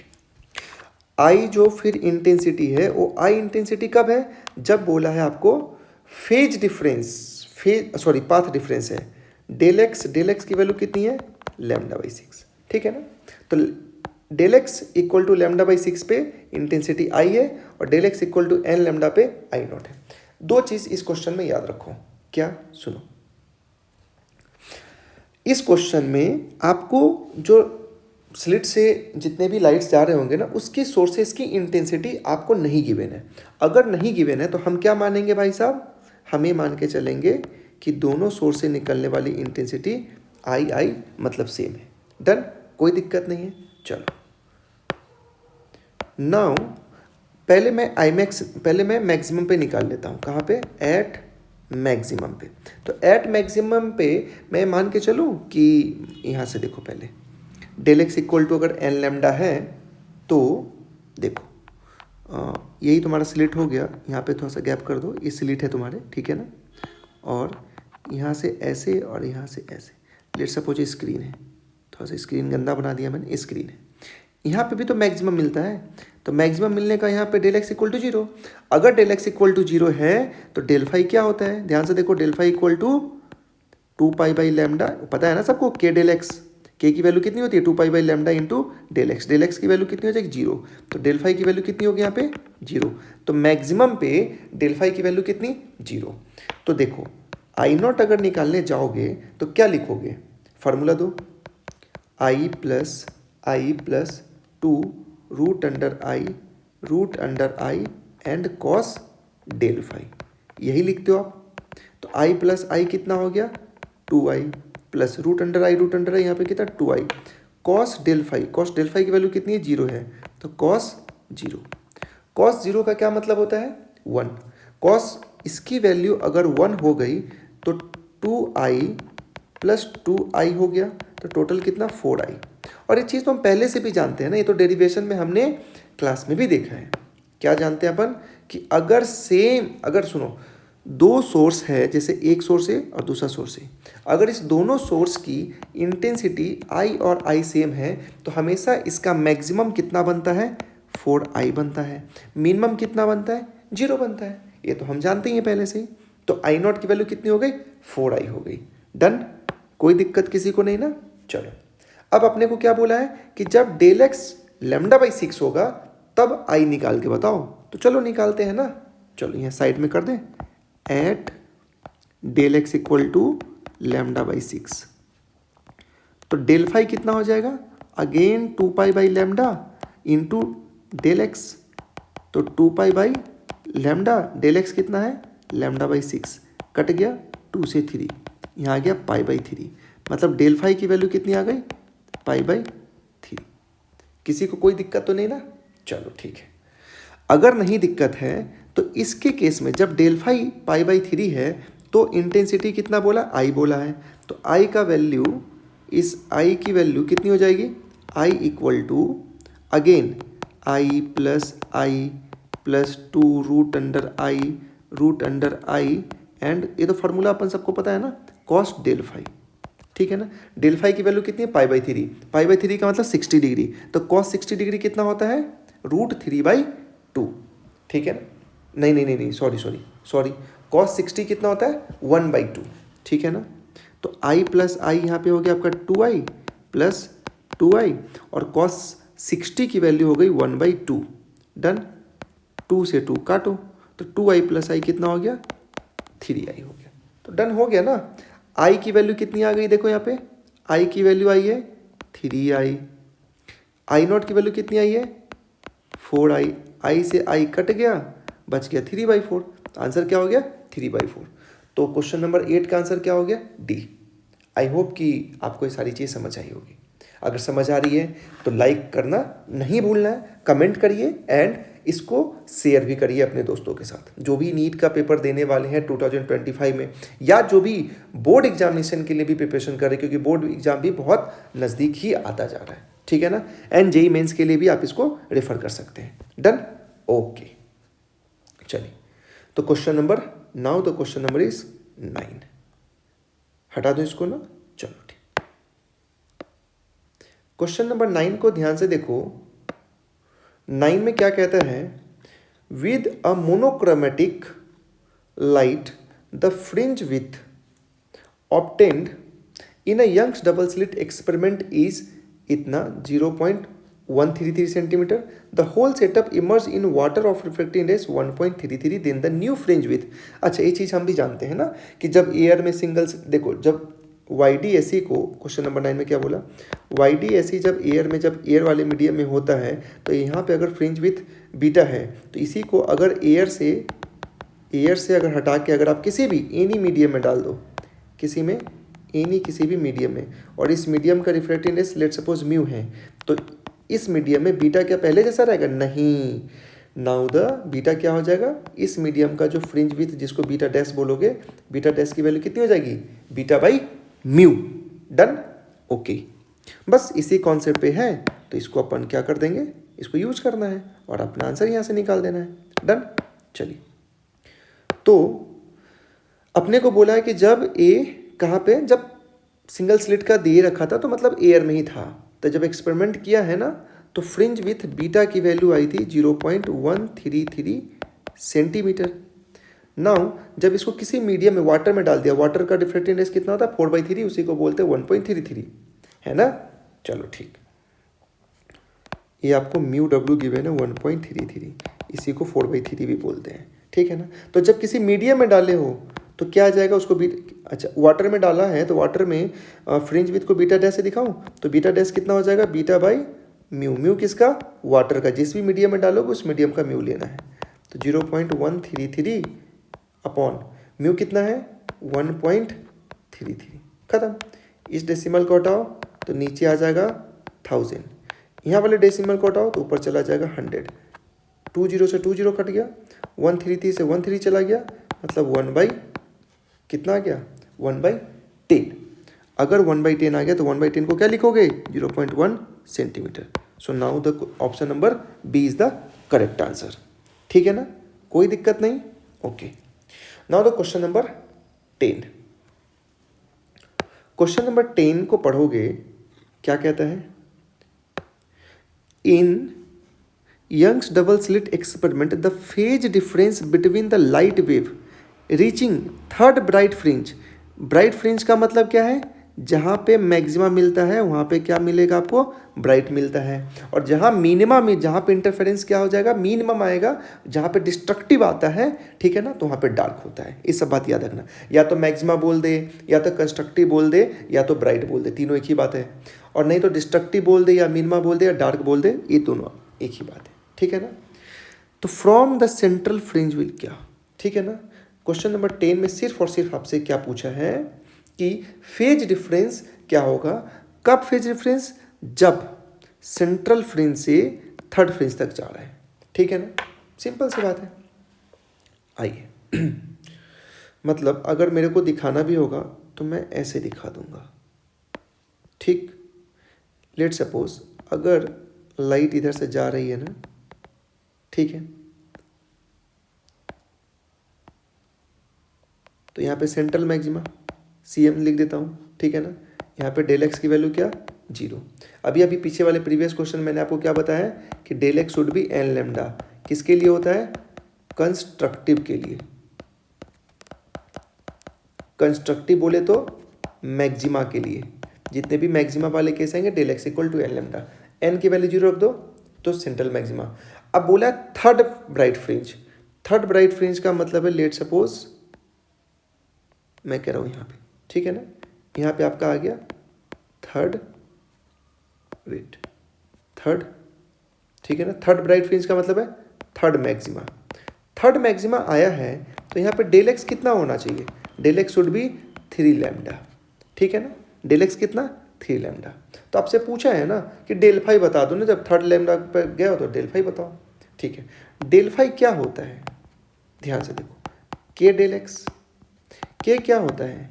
आई जो फिर इंटेंसिटी है वो आई इंटेंसिटी कब है, जब बोला है आपको फेज डिफरेंस, पाथ डिफरेंस है। डेल एक्स की वैल्यू कितनी है, λ/6, ठीक है ना। तो डेल एक्स इक्वल टू λ/6 पे इंटेंसिटी आई है और del X equal to N lambda पे I0 है। दो चीज़ इस क्वेश्चन में याद रखो, क्या, सुनो। इस क्वेश्चन में आपको जो स्लिट से जितने भी लाइट्स जा रहे होंगे ना, उसकी सोर्सेस की इंटेंसिटी आपको नहीं गिवन है। अगर नहीं गिवन है तो हम क्या मानेंगे भाई साहब, हमें मान के चलेंगे कि दोनों सोर्स से निकलने वाली इंटेंसिटी आई मतलब सेम है। डन, कोई दिक्कत नहीं है। चलो नाउ पहले मैं मैक्सिमम पे निकाल लेता हूँ। कहाँ पे? एट मैक्सिमम पे। तो एट मैक्सिमम पे मैं मान के चलूँ कि यहाँ से देखो, पहले डेल एक्स इक्वल टू अगर एन लैम्डा है तो देखो यही तुम्हारा स्लिट हो गया। यहाँ पे थोड़ा सा गैप कर दो, ये स्लिट है तुम्हारे, ठीक है ना। और यहाँ से ऐसे और यहाँ से ऐसे, लेट्स सपोज स्क्रीन है, थोड़ा सा स्क्रीन गंदा बना दिया मैंने, स्क्रीन है। यहाँ पे भी तो मैक्सिमम मिलता है, तो मैक्सिमम मिलने का यहाँ पे del X equal to zero. अगर del X equal to zero है तो डेल फाई क्या होता है? ध्यान से देखो, डेल फाई इक्वल टू 2π/λ, पता है ना सबको, के डेल एक्स, के की वैल्यू कितनी होती है? 2π/λ into del X. Del X की वैल्यू कितनी हो जाएगी? जीरो। तो डेल फाई की वैल्यू कितनी होगी यहाँ पे? जीरो। तो मैक्सिमम पे डेल फाई की वैल्यू कितनी? जीरो। तो देखो आई नॉट अगर निकालने जाओगे तो क्या लिखोगे? फार्मूला दो, I plus two root under I and cos del phi, यही लिखते हो आप। तो आई प्लस आई कितना हो गया? 2i प्लस रूट अंडर आई यहाँ पे कितना? 2i कॉस डेल फाई की वैल्यू कितनी है? जीरो है, तो कॉस जीरो का क्या मतलब होता है? 1। कॉस इसकी वैल्यू अगर 1 हो गई तो 2i प्लस 2i हो गया, तो टोटल कितना? 4i। और ये चीज़ तो हम पहले से भी जानते हैं ना, ये तो डेरिवेशन में हमने क्लास में भी देखा है। क्या जानते हैं अपन? कि अगर सुनो, दो सोर्स है, जैसे एक सोर्स है और दूसरा सोर्स है, अगर इस दोनों सोर्स की इंटेंसिटी I और I सेम है तो हमेशा इसका मैक्सिमम कितना बनता है? 4i बनता है। मिनिमम कितना बनता है? 0 बनता है। ये तो हम जानते ही हैं पहले से ही। तो आई नॉट की वैल्यू कितनी हो गई? 4i हो गई। डन, कोई दिक्कत किसी को नहीं ना? चलो, अब अपने को क्या बोला है कि जब डेल एक्स λ/6 होगा तब आई निकाल के बताओ। तो चलो निकालते हैं ना। चलो यहाँ साइड में कर दें, at del X equal to λ/6। तो डेल फाई कितना हो जाएगा? Again 2π/λ into del X. तो 2π/λ, डेल एक्स कितना है? λ/6, कट गया 2 से 3, यहाँ आ गया π/3। मतलब डेल फाई की वैल्यू कितनी आ गई? π/3। किसी को कोई दिक्कत तो नहीं ना? चलो ठीक है। अगर नहीं दिक्कत है तो इसके केस में जब डेल फाई π/3 है तो इंटेंसिटी कितना बोला? आई बोला है। तो आई का वैल्यू, इस आई की वैल्यू कितनी हो जाएगी? I equal to again I plus 2 root under I and ये तो फार्मूला अपन सबको पता है ना, कॉस डेल फाई, ठीक है ना। डेल फाई की वैल्यू कितनी है? π/3 का मतलब 60 डिग्री। तो कॉस 60 डिग्री कितना होता है? √3/2, ठीक है ना। नहीं, सॉरी, कॉस 60 कितना होता है? 1/2, ठीक है ना। तो आई प्लस आई यहाँ पे हो गया आपका 2i प्लस 2i, और कॉस 60 की वैल्यू हो गई 1/2। डन, 2 से 2 काटो, तो 2i प्लस आई कितना हो गया? 3i हो गया। तो डन हो गया ना। आई की वैल्यू कितनी आ गई? देखो यहाँ पे आई की वैल्यू आई है 3i। आई नॉट की वैल्यू कितनी आई है? 4i। आई से आई कट गया, बच गया 3/4। आंसर क्या हो गया? 3/4। तो क्वेश्चन नंबर 8 का आंसर क्या हो गया? डी। आई होप कि आपको ये सारी चीज़ समझ आई होगी। अगर समझ आ रही है तो लाइक करना नहीं भूलना है, कमेंट करिए एंड इसको शेयर भी करिए अपने दोस्तों के साथ, जो भी नीट का पेपर देने वाले हैं 2025 में, या जो भी बोर्ड एग्जामिनेशन के लिए भी प्रिपरेशन कर रहे हैं, क्योंकि बोर्ड एग्जाम भी बहुत नज़दीक ही आता जा रहा है, ठीक है ना। एंड जेई मेंस के लिए भी आप इसको रेफर कर सकते हैं। Done, okay. चलिए, तो क्वेश्चन नंबर इज 9। हटा दो इसको ना। चलो ठीक, क्वेश्चन नंबर 9 को ध्यान से देखो। 9 में क्या कहता है? With a monochromatic light the fringe width obtained in a Young's double slit experiment is इतना 0.133 centimetre. The whole setup emerge in water of reflecting index 1.33। Then the new fringe width. अच्छा, ये चीज़ हम भी जानते हैं ना कि जब एयर में सिंगल्स, देखो जब YDSE को, क्वेश्चन नंबर 9 में क्या बोला? YDSE जब एयर वाले मीडियम में होता है तो यहाँ पे अगर फ्रिंज विथ बीटा है तो इसी को अगर एयर से अगर हटा के अगर आप किसी भी एनी मीडियम में डाल दो, किसी भी मीडियम में, और इस मीडियम का refractive index let suppose mu है, तो इस मीडियम में बीटा क्या पहले जैसा रहेगा? नहीं। नाउ द बीटा क्या हो जाएगा? इस मीडियम का जो फ्रिंज विथ जिसको बीटा डैश बोलोगे, बीटा डैश की वैल्यू कितनी हो जाएगी? Beta by mu. Done? Okay, बस इसी कॉन्सेप्ट पे है, तो इसको अपन क्या कर देंगे, इसको यूज करना है और अपना आंसर यहाँ से निकाल देना है। डन? चलिए, तो अपने को बोला है कि जब ए कहाँ पे, जब सिंगल स्लिट का दे रखा था तो मतलब एयर में ही था, तो जब एक्सपेरिमेंट किया है ना तो फ्रिंज विथ बीटा की वैल्यू आई थी 0.133 सेंटीमीटर। नाउ जब इसको किसी मीडियम में वाटर में डाल दिया, वाटर का डिफ्रैक्टिव इंडेक्स कितना होता है? 4/3, उसी को बोलते हैं 1.33, है ना? चलो ठीक, ये आपको म्यू डब्ल्यू गिवन है 1.33, इसी को 4/3 भी बोलते हैं, ठीक है ना? तो जब किसी मीडियम में डाले हो तो क्या आ जाएगा उसको अच्छा वाटर में डाला है तो वाटर में फ्रिंज विथ को बीटा डैश से दिखाऊं तो बीटा डैश कितना हो जाएगा? Beta by mu. म्यू किसका? वाटर का। जिस भी मीडियम में डालोगे उस मीडियम का म्यू लेना है, तो 0.133 अपॉन म्यू कितना है? 1.33। खत्म। इस डेसिमल को हटाओ तो नीचे आ जाएगा 1000, यहाँ वाले डेसिमल को हटाओ तो ऊपर चला जाएगा 100। 20 से 20 कट गया, 133 से 13 चला गया, मतलब 1 कितना आ गया? 1/10। अगर 1/10 आ गया तो 1/10 को क्या लिखोगे? 0.1 centimetre. So now the option number B is the correct answer. ठीक है ना, कोई दिक्कत नहीं? Okay, now the question number 10। Question number 10 को पढ़ोगे, क्या कहता है? In Young's double slit experiment the phase difference between the light wave reaching third bright fringe. Bright fringe का मतलब क्या है? जहाँ पे मैक्सिमा मिलता है वहाँ पे क्या मिलेगा आपको? ब्राइट मिलता है। और जहाँ मिनिमा में, जहाँ पे इंटरफेरेंस क्या हो जाएगा? मिनिमम आएगा। जहाँ पे डिस्ट्रक्टिव आता है, ठीक है ना, तो वहाँ पे डार्क होता है। ये सब बात याद रखना। या तो मैक्सिमा बोल दे, या तो कंस्ट्रक्टिव बोल दे, या तो ब्राइट बोल दे, तीनों एक ही बात है। और नहीं तो डिस्ट्रक्टिव बोल दे, या मिनिमा बोल दे, या डार्क बोल दे, ये दोनों एक ही बात है। ठीक है ना? तो from the central fringe will क्या, ठीक है ना? क्वेश्चन नंबर 10 में सिर्फ और सिर्फ आपसे क्या पूछा है कि फेज डिफरेंस क्या होगा? कब फेज डिफरेंस? जब सेंट्रल फ्रिंज से थर्ड फ्रिंज तक जा रहा है। ठीक है ना, सिंपल सी बात है। आइए मतलब अगर मेरे को दिखाना भी होगा तो मैं ऐसे दिखा दूंगा। ठीक, लेट सपोज अगर लाइट इधर से जा रही है ना, ठीक है, तो यहाँ पे सेंट्रल मैक्सिमा CM लिख देता हूँ। ठीक है ना, यहाँ पे डेल एक्स की वैल्यू क्या? 0। अभी पीछे वाले प्रीवियस क्वेश्चन मैंने आपको क्या बताया कि del X should be N lambda. किसके लिए होता है? कंस्ट्रक्टिव के लिए। कंस्ट्रक्टिव बोले तो मैक्सिमा के लिए। जितने भी मैक्सिमा वाले केस आएंगे del X equal to N lambda. N की वैल्यू 0 रख दो तो सेंट्रल मैक्सिमा। अब बोला third bright fringe. Third bright fringe का मतलब है, लेट सपोज मैं कह रहा हूँ यहाँ पे, ठीक है ना, यहाँ पे आपका आ गया थर्ड, वेट, थर्ड, ठीक है ना। थर्ड ब्राइट फ्रिंज का मतलब है थर्ड मैक्सिमा। थर्ड मैक्सिमा आया है तो यहाँ पे डेल एक्स कितना होना चाहिए? Del X should be 3 lambda. ठीक है ना, डेल एक्स कितना? 3 लैम्डा। तो आपसे पूछा है ना कि डेल फाई बता दो ना, जब थर्ड लैम्डा पर गया हो तो डेल फाई बताओ। ठीक है, डेल फाई क्या होता है? ध्यान से देखो, के डेल एक्स, के क्या होता है?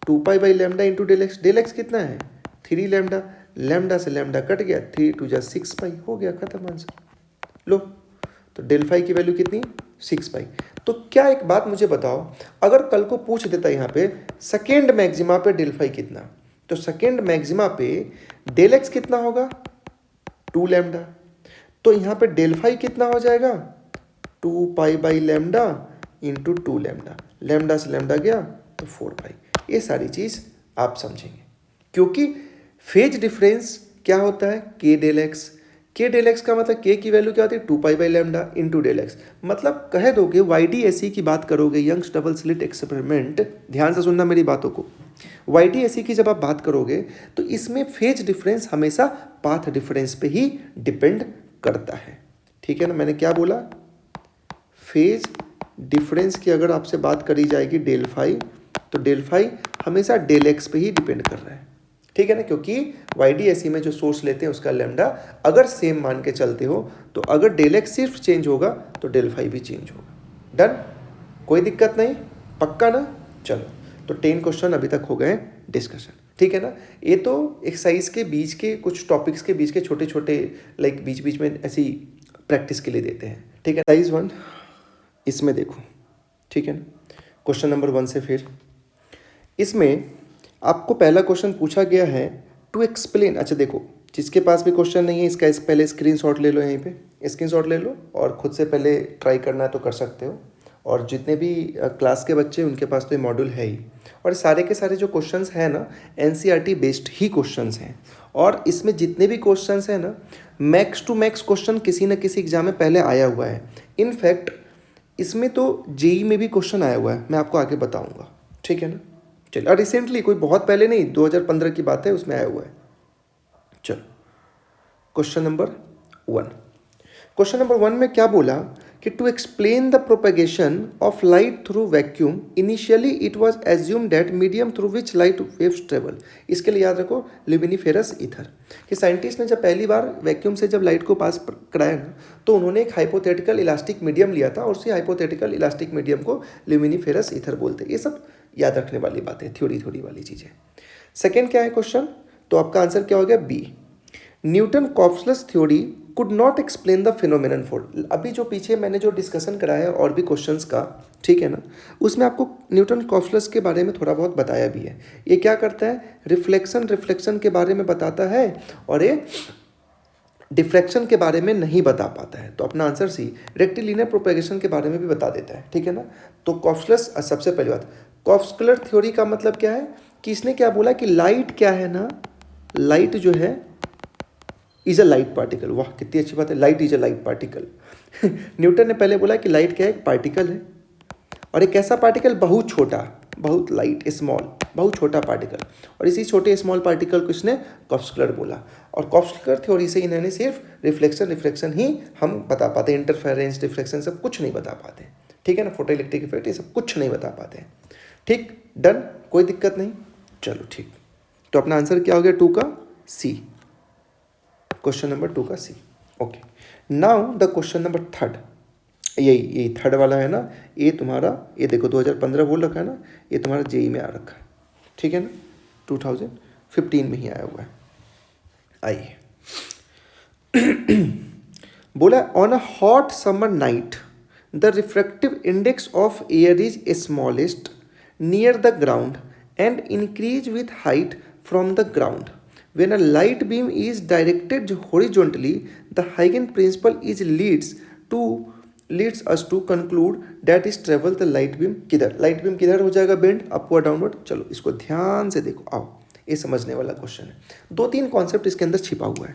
2 pi lambda into del X. Del X कितना है? 3 लैम्डा। लैम्डा से लैम्डा कट गया, 3 2 जा 6 पाई, हो गया, खत्म आंसर। लो, तो डेल फाई की वैल्यू कितनी? 6 पाई। तो क्या एक बात मुझे बताओ, अगर कल को पूछ देता यहाँ पे सेकेंड मैक्सिमा पे डेल फाई कितना, तो सेकेंड मैक्सिमा पे डेल एक्स कितना होगा? 2 लैम्डा। तो यहाँ पे डेल फाई कितना हो जाएगा? 2 pi lambda into 2 lambda. Lambda से लैम्डा गया तो 4 पाई। ये सारी चीज़ आप समझेंगे, क्योंकि फेज डिफरेंस क्या होता है? के डेल एक्स। के डेल एक्स का मतलब के की वैल्यू क्या होती है? 2 pi lambda into del x. मतलब कह दोगे YDSE की बात करोगे, यंग्स डबल स्लिट एक्सपेरिमेंट, ध्यान से सुनना मेरी बातों को। YDSE की जब आप बात करोगे तो इसमें फेज डिफरेंस हमेशा पाथ डिफरेंस पे ही डिपेंड करता है। ठीक है ना, मैंने क्या बोला? फेज डिफरेंस की अगर आपसे बात करी जाएगी डेल फाई, तो डेल फाई हमेशा डेल एक्स पे ही डिपेंड कर रहा है। ठीक है ना, क्योंकि YDSE में जो सोर्स लेते हैं उसका लैम्डा अगर सेम मान के चलते हो तो अगर डेल एक्स सिर्फ चेंज होगा तो डेल फाई भी चेंज होगा। डन, कोई दिक्कत नहीं, पक्का ना। चलो, तो 10 क्वेश्चन अभी तक हो गए डिस्कशन, ठीक है ना। ये तो एक्सरसाइज के बीच के कुछ टॉपिक्स के बीच के छोटे छोटे लाइक बीच बीच में ऐसी प्रैक्टिस के लिए देते हैं, ठीक है। एक्सरसाइज 1 इसमें देखो, ठीक है ना, क्वेश्चन नंबर 1 से फिर इसमें आपको पहला क्वेश्चन पूछा गया है टू एक्सप्लेन। अच्छा देखो, जिसके पास भी क्वेश्चन नहीं है इसका पहले स्क्रीनशॉट ले लो, यहीं पे स्क्रीनशॉट ले लो और खुद से पहले ट्राई करना है तो कर सकते हो। और जितने भी क्लास के बच्चे उनके पास तो ये मॉड्यूल है ही, और सारे के सारे जो क्वेश्चंस हैं ना NCERT बेस्ड ही क्वेश्चंस हैं। और इसमें जितने भी क्वेश्चंस हैं ना मैक्स टू मैक्स क्वेश्चन किसी न किसी एग्जाम में पहले आया हुआ है। इनफैक्ट इसमें तो जेई में भी क्वेश्चन आया हुआ है, मैं आपको आगे बताऊंगा, ठीक है ना। चलो, और रिसेंटली कोई बहुत पहले नहीं, 2015 की बात है, उसमें आया हुआ है। चलो, क्वेश्चन नंबर 1। क्वेश्चन नंबर 1 में क्या बोला कि to explain the propagation of light through vacuum initially it was assumed that medium through which light waves travel. इसके लिए याद रखो ल्यूमिनिफेरस ईथर, कि साइंटिस्ट ने जब पहली बार वैक्यूम से जब लाइट को पास कराया ना तो उन्होंने एक हाइपोथेटिकल इलास्टिक मीडियम लिया था और उसी हाइपोथेटिकल इलास्टिक मीडियम को ल्यूमिनिफेरस ईथर बोलते हैं। ये सब याद रखने वाली बातें, थ्योरी वाली चीज़ें। सेकेंड क्या है क्वेश्चन, तो आपका आंसर क्या हो गया B, Newton corpuscular theory could not explain the phenomenon for. अभी जो पीछे मैंने जो डिस्कशन कराया है और भी क्वेश्चंस का, ठीक है ना, उसमें आपको न्यूटन कॉप्सलस के बारे में थोड़ा बहुत बताया भी है। ये क्या करता है, रिफ्लेक्शन के बारे में बताता है और ये डिफ्रैक्शन के बारे में नहीं बता पाता है। तो अपना आंसर सी, रेक्टिलिनियर प्रोपेगेशन के बारे में भी बता देता है, ठीक है ना। तो कॉप्सलस, सबसे पहली बात, कॉप्सकुलर थ्योरी का मतलब क्या है कि इसने क्या बोला कि लाइट क्या है ना, लाइट जो है इज अ लाइट पार्टिकल। वाह कितनी अच्छी बात है, light is a light particle. Newton ने पहले बोला कि लाइट क्या है, एक पार्टिकल है, और एक ऐसा पार्टिकल बहुत छोटा, बहुत लाइट, स्मॉल, बहुत छोटा पार्टिकल, और इसी छोटे स्मॉल पार्टिकल को इसने कॉप्सकुलर बोला। और कॉप्सकुलर थ्योरी से इन्होंने सिर्फ रिफ्लेक्शन ही हम बता पाते, इंटरफेरेंस, डिफ्लेक्शन सब कुछ नहीं बता पाते, ठीक है ना, फोटो इलेक्ट्रिक इफेक्ट ये सब कुछ नहीं बता पाते, ठीक। डन, कोई दिक्कत नहीं। चलो ठीक, तो अपना आंसर क्या हो गया 2 का सी, क्वेश्चन नंबर 2 का C. Okay, now the question number 3, यही थर्ड वाला है ना, ये तुम्हारा, ये देखो 2015 बोल रखा है ना, ये तुम्हारा जेई में आ रखा है, ठीक है ना, 2015 में ही आया हुआ है। आइए, बोला on a hot summer night the refractive index of air is smallest near the ground and increase with height from the ground. When a light beam is directed horizontally, the Huygens principle is leads us to conclude that is travel the light beam किधर, light beam किधर हो जाएगा bend, upward downward. चलो इसको ध्यान से देखो, आओ ये समझने वाला क्वेश्चन है। 2-3 कॉन्सेप्ट इसके अंदर छिपा हुआ है।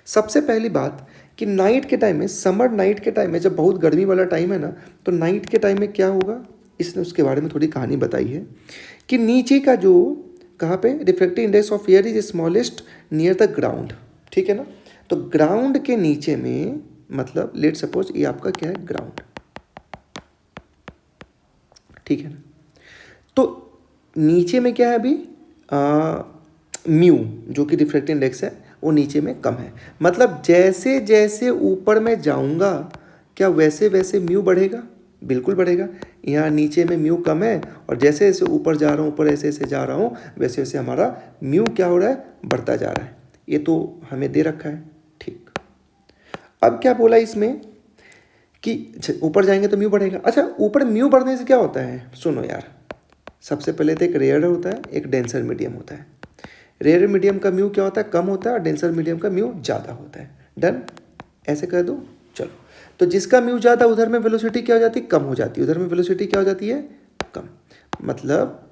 सबसे पहली बात कि नाइट के टाइम में, समर नाइट के टाइम में, जब बहुत गर्मी वाला टाइम है ना, तो नाइट के टाइम में क्या होगा, इसने उसके बारे में थोड़ी कहानी बताई है कि नीचे का जो कहाँ पे refractive index of air is smallest near the ground, ठीक है ना। तो ग्राउंड के नीचे में, मतलब लेट सपोज ये आपका क्या है, ग्राउंड, ठीक है ना। तो नीचे में क्या है अभी, म्यू जो कि रिफ्रैक्टिव इंडेक्स है वो नीचे में कम है। मतलब जैसे जैसे ऊपर मैं जाऊंगा क्या वैसे वैसे म्यू बढ़ेगा, बिल्कुल बढ़ेगा। यहाँ नीचे में म्यू कम है और जैसे जैसे ऊपर जा रहा हूँ, ऊपर ऐसे ऐसे जा रहा हूँ, वैसे वैसे हमारा म्यू क्या हो रहा है, बढ़ता जा रहा है। ये तो हमें दे रखा है, ठीक। अब क्या बोला इसमें कि ऊपर जाएंगे तो म्यू बढ़ेगा। अच्छा, ऊपर म्यू बढ़ने से क्या होता है, सुनो यार, सबसे पहले तो एक रेयर होता है, एक डेंसर मीडियम होता है। रेयर मीडियम का म्यू क्या होता है, कम होता है, और डेंसर मीडियम का म्यू ज़्यादा होता है। डन, ऐसे कर दो। चलो, तो जिसका म्यू ज़्यादा उधर में वेलोसिटी क्या हो जाती है, कम हो जाती है, उधर में वेलोसिटी क्या हो जाती है, कम। मतलब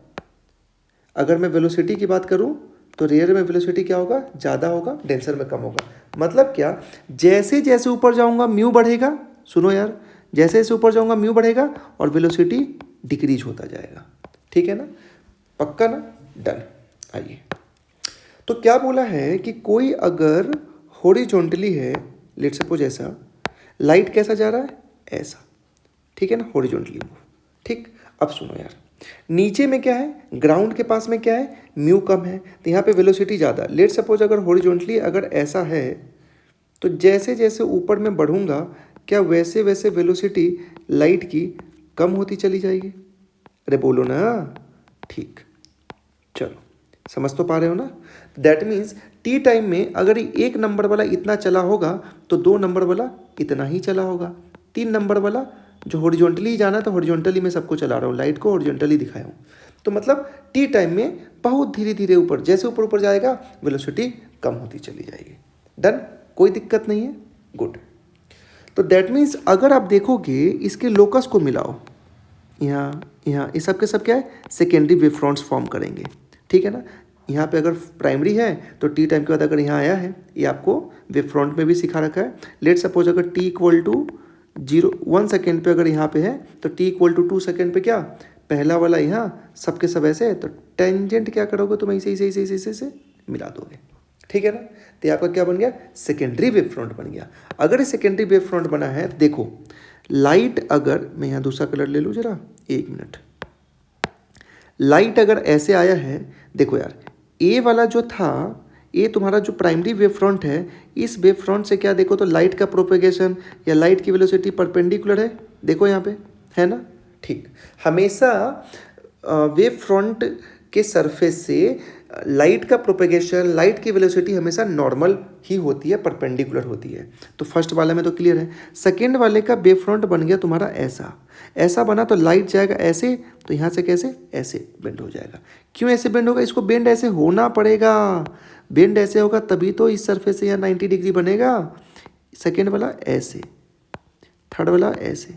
अगर मैं वेलोसिटी की बात करूं तो रेयर में वेलोसिटी क्या होगा, ज़्यादा होगा, डेंसर में कम होगा। मतलब क्या, जैसे जैसे ऊपर जाऊंगा म्यू बढ़ेगा, सुनो यार, जैसे जैसे ऊपर जाऊंगा म्यू बढ़ेगा और वेलोसिटी डिक्रीज होता जाएगा, ठीक है ना, पक्का ना। डन, आइए, तो क्या बोला है कि कोई अगर हॉरिजॉन्टली है, लेट्स सपोज ऐसा, लाइट कैसा जा रहा है, ऐसा, ठीक है ना, हॉरिजॉन्टली मूव, ठीक। अब सुनो यार, नीचे में क्या है, ग्राउंड के पास में क्या है, म्यू कम है, तो यहाँ पे वेलोसिटी ज़्यादा। लेट सपोज अगर हॉरिजॉन्टली अगर ऐसा है तो जैसे जैसे ऊपर में बढ़ूंगा क्या वैसे वैसे वेलोसिटी लाइट की कम होती चली जाएगी। अरे बोलो ना, ठीक, चलो समझ तो पा रहे हो ना। दैट मीन्स टी टाइम में अगर एक नंबर वाला इतना चला होगा तो 2 नंबर वाला इतना ही चला होगा, 3 नंबर वाला जो हॉरिजॉन्टली जाना तो हॉरिजॉन्टली मैं सबको चला रहा हूँ, लाइट को हॉरिजॉन्टली दिखाया हूँ। तो मतलब टी टाइम में बहुत धीरे धीरे ऊपर, जैसे ऊपर ऊपर जाएगा वेलोसिटी कम होती चली जाएगी। डन, कोई दिक्कत नहीं है, गुड। तो दैट मीन्स अगर आप देखोगे इसके लोकस को मिलाओ, यहाँ यहाँ ये सब के सब क्या है, सेकेंडरी वेव फ्रंट्स फॉर्म करेंगे, ठीक है ना। यहाँ पे अगर प्राइमरी है तो टी टाइम के बाद अगर यहाँ आया है, ये आपको वेव फ्रंट में भी सिखा रखा है। लेट सपोज अगर टी इक्वल टू 1 सेकेंड पे अगर यहाँ पे है तो टी इक्वल टू 2 सेकेंड पे क्या, पहला वाला यहाँ सबके सब ऐसे है तो टेंजेंट क्या करोगे तुम, ऐसे मिला दोगे, ठीक है ना। तो आपका क्या बन गया, सेकेंडरी वेव फ्रंट बन गया। अगर ये सेकेंडरी वेव फ्रंट बना है, देखो लाइट अगर मैं यहाँ दूसरा कलर ले लूँ जरा, 1 मिनट। लाइट अगर ऐसे आया है, देखो यार ए वाला जो था, ये तुम्हारा जो प्राइमरी वेव फ्रंट है, इस वेव फ्रंट से क्या देखो तो लाइट का प्रोपेगेशन या लाइट की वेलोसिटी परपेंडिकुलर है, देखो यहाँ पे है ना, ठीक। हमेशा वेव फ्रंट के सरफेस से लाइट का प्रोपेगेशन, लाइट की वेलोसिटी हमेशा नॉर्मल ही होती है, परपेंडिकुलर होती है। तो फर्स्ट वाले में तो क्लियर है। सेकेंड वाले का वेव फ्रंट बन गया तुम्हारा ऐसा, ऐसा बना तो लाइट जाएगा ऐसे, तो यहाँ से कैसे, ऐसे बेंड हो जाएगा। क्यों ऐसे बेंड होगा, इसको बेंड ऐसे होना पड़ेगा, बेंड ऐसे होगा तभी तो इस सरफेस से यहाँ 90 डिग्री बनेगा। सेकेंड वाला ऐसे, थर्ड वाला ऐसे,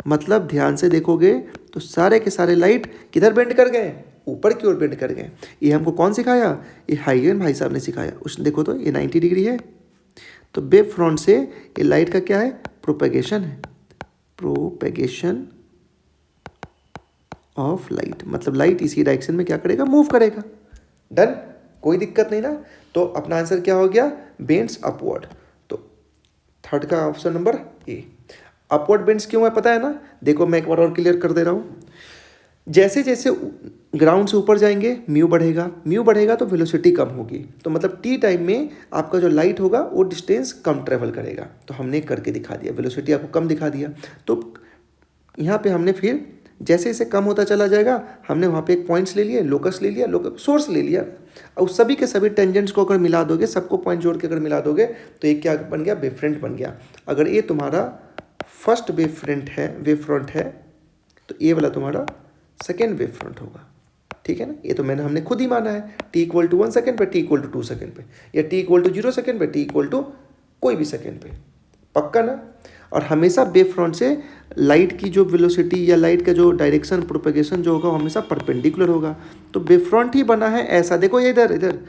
मतलब ध्यान से देखोगे तो सारे के सारे लाइट किधर बेंड कर गए, ऊपर की ओर बेंड कर गए। ये हमको कौन सिखाया, ये हाइगन भाई साहब ने सिखाया। उसने देखो तो ये 90 डिग्री है, तो वेव फ्रंट से ये लाइट का क्या है, प्रोपेगेशन है, प्रोपेगेशन ऑफ लाइट, मतलब लाइट इसी डायरेक्शन में क्या करेगा, मूव करेगा। डन, कोई दिक्कत नहीं ना। तो अपना आंसर क्या हो गया, बेंड्स अपवर्ड। तो थर्ड का option number A. Upward bends क्यों है पता है ना, देखो मैं एक बार और क्लियर कर दे रहा हूँ। जैसे जैसे ग्राउंड से ऊपर जाएंगे म्यू बढ़ेगा, म्यू बढ़ेगा तो वेलोसिटी कम होगी, तो मतलब टी टाइम में आपका जो लाइट होगा वो डिस्टेंस कम ट्रेवल करेगा। तो हमने करके दिखा दिया, वेलोसिटी आपको कम दिखा दिया। तो यहाँ पे हमने फिर जैसे जैसे कम होता चला जाएगा, हमने वहाँ पे एक पॉइंट्स ले लिए, लोकस ले लिया, सोर्स ले लिया, और सभी के सभी टेंजेंट्स को अगर मिला दोगे, सबको पॉइंट जोड़ के अगर मिला दोगे तो ये क्या बन गया, वेव फ्रंट बन गया। अगर ये तुम्हारा फर्स्ट वेव फ्रंट है तो ये वाला तुम्हारा सेकेंड वेव फ्रंट होगा, ठीक है ना। ये तो हमने खुद ही माना है, टी इक्वल टू 1 सेकेंड पे, टी इक्वल टू 2 सेकेंड पे, या टी इक्वल टू 0 सेकेंड पे, टी इक्वल टू कोई भी सेकेंड पे, पक्का ना। और हमेशा वेव फ्रंट से लाइट की जो वेलोसिटी या लाइट का जो डायरेक्शन प्रोपेगेशन जो होगा हमेशा परपेंडिकुलर होगा। तो वेव फ्रंट ही बना है ऐसा, देखो ये इधर इधर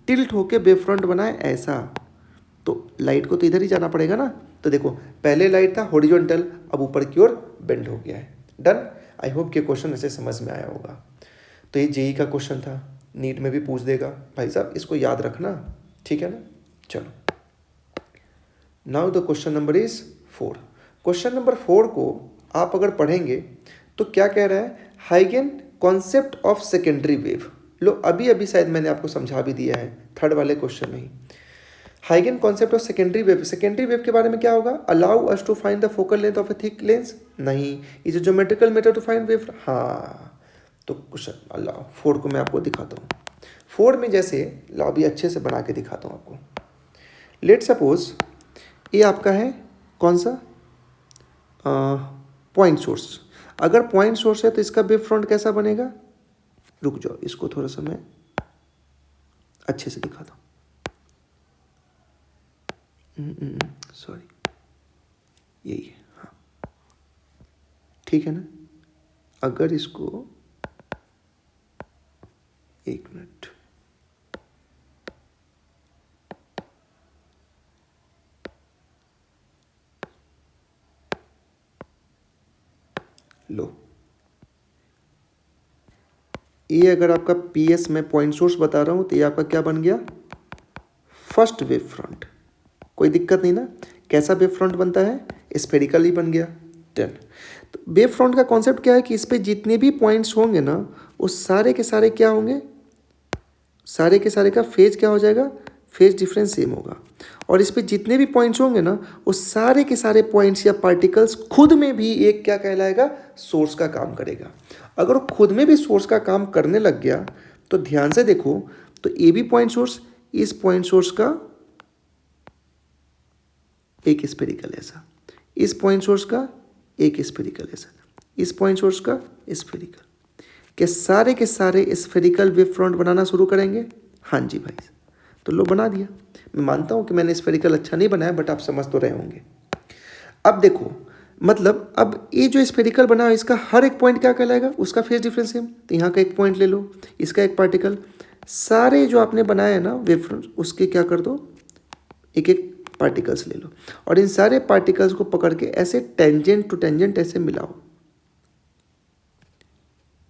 टिल्ट होके वेव फ्रंट बना है ऐसा, तो लाइट को तो इधर ही जाना पड़ेगा ना। तो देखो पहले लाइट था हॉरिजॉन्टल, अब ऊपर की ओर बेंड हो गया है। डन, आई होप कि क्वेश्चन ऐसे समझ में आया होगा। तो ये जेई का क्वेश्चन था, नीट में भी पूछ देगा भाई साहब, इसको याद रखना, ठीक है ना। चलो now the question number is 4। Question number 4 को आप अगर पढ़ेंगे तो क्या कह रहा है, हाइगन कॉन्सेप्ट ऑफ सेकेंडरी वेव। लो अभी अभी शायद मैंने आपको समझा भी दिया है थर्ड वाले क्वेश्चन में ही। हाइगन concept of secondary wave, secondary wave के बारे में क्या होगा, allow us to find the focal length of a thick lens, नहीं, is a geometrical method to find wave, हाँ। तो क्वेश्चन अलाउ 4 को मैं आपको दिखाता हूँ। 4 में जैसे लो अभी अच्छे से बना के दिखाता हूँ आपको। लेट सपोज ये आपका है कौन सा, पॉइंट सोर्स। अगर पॉइंट सोर्स है तो इसका वेव फ्रंट कैसा बनेगा, रुक जाओ इसको थोड़ा सा मैं अच्छे से दिखाता हूँ, सॉरी यही है, हाँ ठीक है ना। अगर इसको एक मिनट, लो ये अगर आपका पीएस में पॉइंट सोर्स बता रहा हूँ तो ये आपका क्या बन गया, फर्स्ट वेव फ्रंट। कोई दिक्कत नहीं ना। कैसा वेव फ्रंट बनता है, स्फेरिकल ही बन गया, 10। तो वेव फ्रंट का कॉन्सेप्ट क्या है कि इस पे जितने भी पॉइंट्स होंगे ना वो सारे के सारे क्या होंगे, सारे के सारे का फेज क्या हो जाएगा, फेज डिफरेंस सेम होगा। और इस पे जितने भी पॉइंट्स होंगे ना वो सारे के सारे पॉइंट्स या पार्टिकल्स खुद में भी एक क्या कहलाएगा, सोर्स का काम करेगा। अगर वो खुद में भी सोर्स का काम करने लग गया तो ध्यान से देखो, तो ए बी पॉइंट सोर्स, इस पॉइंट सोर्स का एक स्फेरिकल ऐसा, इस पॉइंट सोर्स का एक स्फेरिकल ऐसा, इस पॉइंट सोर्स का स्फेरिकल, के सारे स्फेरिकल वेव फ्रंट बनाना शुरू करेंगे। हाँ जी भाई, तो लो बना दिया। मैं मानता हूँ कि मैंने स्फेरिकल अच्छा नहीं बनाया, बट आप समझ तो रहे होंगे। अब देखो, मतलब अब ये जो स्फेरिकल बना है इसका हर एक पॉइंट क्या कहलाएगा, उसका फेज डिफरेंस सेम। तो यहाँ का एक पॉइंट ले लो, इसका एक पार्टिकल, सारे जो आपने बनाए हैं ना वेव फ्रंट, उसके क्या कर दो, एक एक पार्टिकल्स ले लो और इन सारे पार्टिकल्स को पकड़ के ऐसे टेंजेंट टू टेंजेंट ऐसे मिलाओ,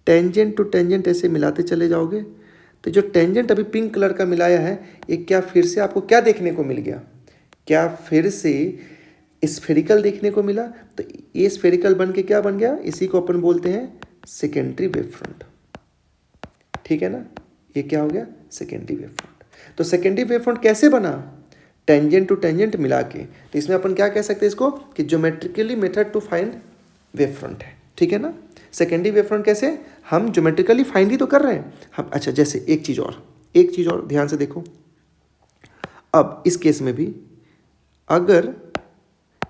टेंजेंट टू टेंजेंट ऐसे मिलाते चले जाओगे। तो जो टेंजेंट अभी पिंक कलर का मिलाया है, ये क्या फिर से आपको क्या देखने को मिल गया, क्या फिर से स्फेरिकल देखने को मिला। तो ये स्फेरिकल बन के क्या बन गया, इसी को अपन बोलते हैं सेकेंडरी वेव फ्रंट। ठीक है ना, ये क्या हो गया, सेकेंडरी वेव फ्रंट। तो सेकेंडरी वेव फ्रंट कैसे बना, टेंजेंट टू टेंजेंट मिला के। तो इसमें अपन क्या कह सकते हैं इसको कि geometrically method to find wave front है। ठीक है ना, सेकेंडरी वेव फ्रंट कैसे, हम ज्योमेट्रिकली फाइंड ही तो कर रहे हैं हम। अच्छा, जैसे एक चीज़ और ध्यान से देखो। अब इस केस में भी अगर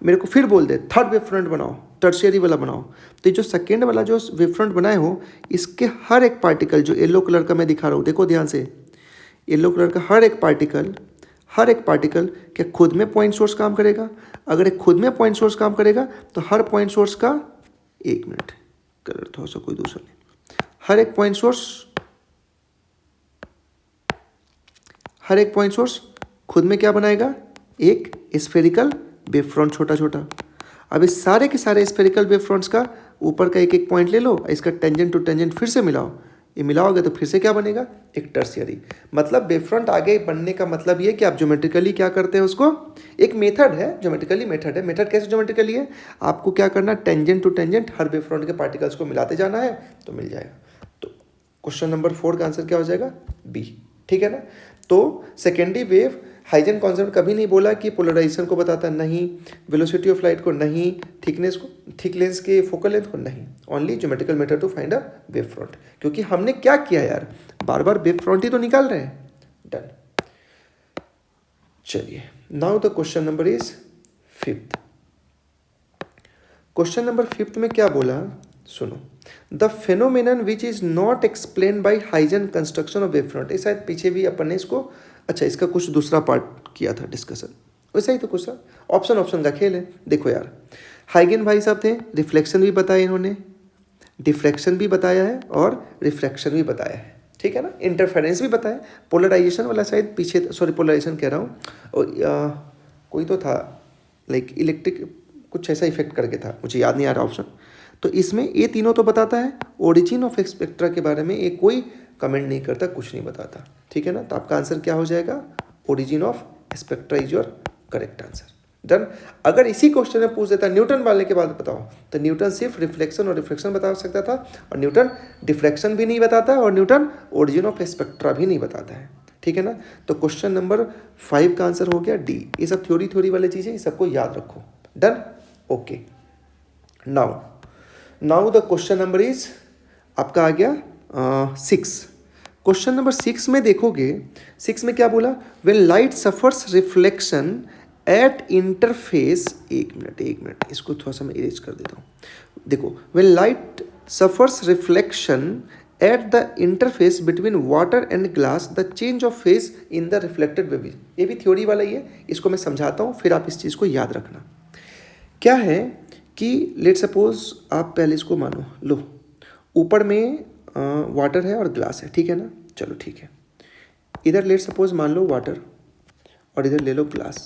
मेरे को फिर बोल दे थर्ड वेव फ्रंट बनाओ, टर्शियरी वाला बनाओ, तो जो सेकेंड वाला जो वेव फ्रंट बनाए हो, इसके हर एक पार्टिकल, जो येलो कलर का मैं दिखा रहा हूँ, देखो ध्यान से, येलो कलर का हर एक पार्टिकल क्या खुद में पॉइंट सोर्स काम करेगा। अगर एक खुद में पॉइंट सोर्स काम करेगा तो हर पॉइंट सोर्स का, एक मिनट, कलर थोड़ा सा कोई दूसरा नहीं, हर एक पॉइंट सोर्स खुद में क्या बनाएगा, एक स्फेरिकल वेव फ्रंट छोटा छोटा। अब इस सारे के सारे स्फेरिकल वेव फ्रंट्स का ऊपर का एक एक पॉइंट ले लो, इसका टेंजेंट टू टेंजेंट फिर से मिलाओ, ये मिलाओगे तो फिर से क्या बनेगा, एक टर्शियरी। मतलब वेव फ्रंट आगे बनने का मतलब ये कि आप ज्योमेट्रिकली क्या करते हैं उसको, एक मेथड है, ज्योमेट्रिकली मेथड है। मेथड कैसे ज्योमेट्रिकली है, आपको क्या करना, टेंजेंट टू टेंजेंट हर वेव फ्रंट के पार्टिकल्स को मिलाते जाना है तो मिल जाएगा। तो क्वेश्चन नंबर 4 का आंसर क्या हो जाएगा, बी। ठीक है ना। तो सेकेंडरी वेव हाइजन कॉन्सेप्ट कभी नहीं बोला कि पोलराइजेशन को बताता, नहीं, वेलोसिटी ऑफ लाइट को नहीं, थिकनेस को, थिक लेंस के फोकल लेंथ को नहीं, only geometrical method to find a wave front. क्योंकि हमने क्या किया यार, बार बार वेव फ्रंट ही तो निकाल रहे हैं। डन। चलिए, now the question number is 5th। Question number 5th में क्या बोला, सुनो। The phenomenon which is not explain by Huygens construction of wave front. ये शायद पीछे भी अपन ने इसको, अच्छा, इसका कुछ दूसरा पार्ट किया था डिस्कशन, वैसा ही तो कुछ था, ऑप्शन का खेल है। देखो यार, हाइगन भाई साहब थे, रिफ्लेक्शन भी बताया इन्होंने, डिफ्रैक्शन भी बताया है और रिफ्रैक्शन भी बताया है। ठीक है ना, इंटरफेरेंस भी बताया, पोलराइजेशन वाला शायद पीछे, सॉरी पोलराइजेशन कह रहा हूँ, और कोई तो था लाइक इलेक्ट्रिक कुछ ऐसा इफेक्ट करके था, मुझे याद नहीं आ रहा ऑप्शन। तो इसमें ये तीनों तो बताता है, ओरिजिन ऑफ स्पेक्ट्रा के बारे में ये कोई कमेंट नहीं करता, कुछ नहीं बताता। ठीक है ना, तो आपका आंसर क्या हो जाएगा, origin of spectra is your correct answer. Done. अगर इसी क्वेश्चन में पूछ देता न्यूटन वाले के बाद बताओ, तो न्यूटन सिर्फ रिफ्लेक्शन और रिफ्रैक्शन बता सकता था, और न्यूटन डिफ्रैक्शन भी नहीं बताता, और न्यूटन ओरिजिन ऑफ स्पेक्ट्रा भी नहीं बताता है। ठीक है ना, तो क्वेश्चन नंबर 5 का आंसर हो गया डी। ये सब थ्योरी वाली चीज़ें, ये सबको याद रखो। Done, okay. Now the question number is आपका आ गया 6। क्वेश्चन नंबर 6 में देखोगे, 6 में क्या बोला, when light suffers reflection eight interface, एक मिनट इसको थोड़ा सा मैं इरेज कर देता हूँ। देखो, when light suffers reflection at the interface between water and glass the change of face in the reflected wave. ये भी थ्योरी वाला ही है, इसको मैं समझाता हूँ, फिर आप इस चीज़ को याद रखना। क्या है कि लेट सपोज आप पहले इसको मानो, लो ऊपर में वाटर है और ग्लास है। ठीक है ना, चलो ठीक है, इधर लेट सपोज मान लो वाटर और इधर ले लो ग्लास।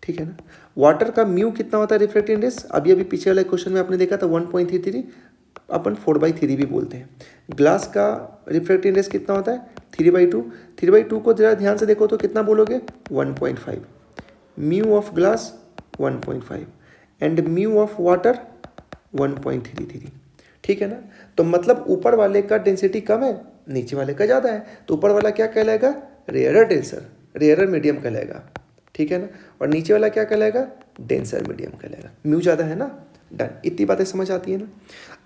ठीक है ना, वाटर का म्यू कितना होता है रिफ्रैक्टिव इंडेक्स, अभी पीछे वाले क्वेश्चन में आपने देखा था 1.33, अपन 4/3 भी बोलते हैं। ग्लास का रिफ्रैक्टिव इंडेक्स कितना होता है 3/2। 3/2 को जरा ध्यान से देखो तो कितना बोलोगे 1.5। Mu of glass 1.5 and mu of water 1.33। ठीक है ना। तो मतलब ऊपर वाले का डेंसिटी कम है, नीचे वाले का ज़्यादा है, तो ऊपर वाला क्या कहलाएगा, रेयरर डेंसर, रेयरर मीडियम कहलाएगा। ठीक है ना। और नीचे वाला क्या कहलाएगा, डेंसर मीडियम कहलाएगा। म्यू ज़्यादा है ना। डन, इतनी बातें समझ आती है ना।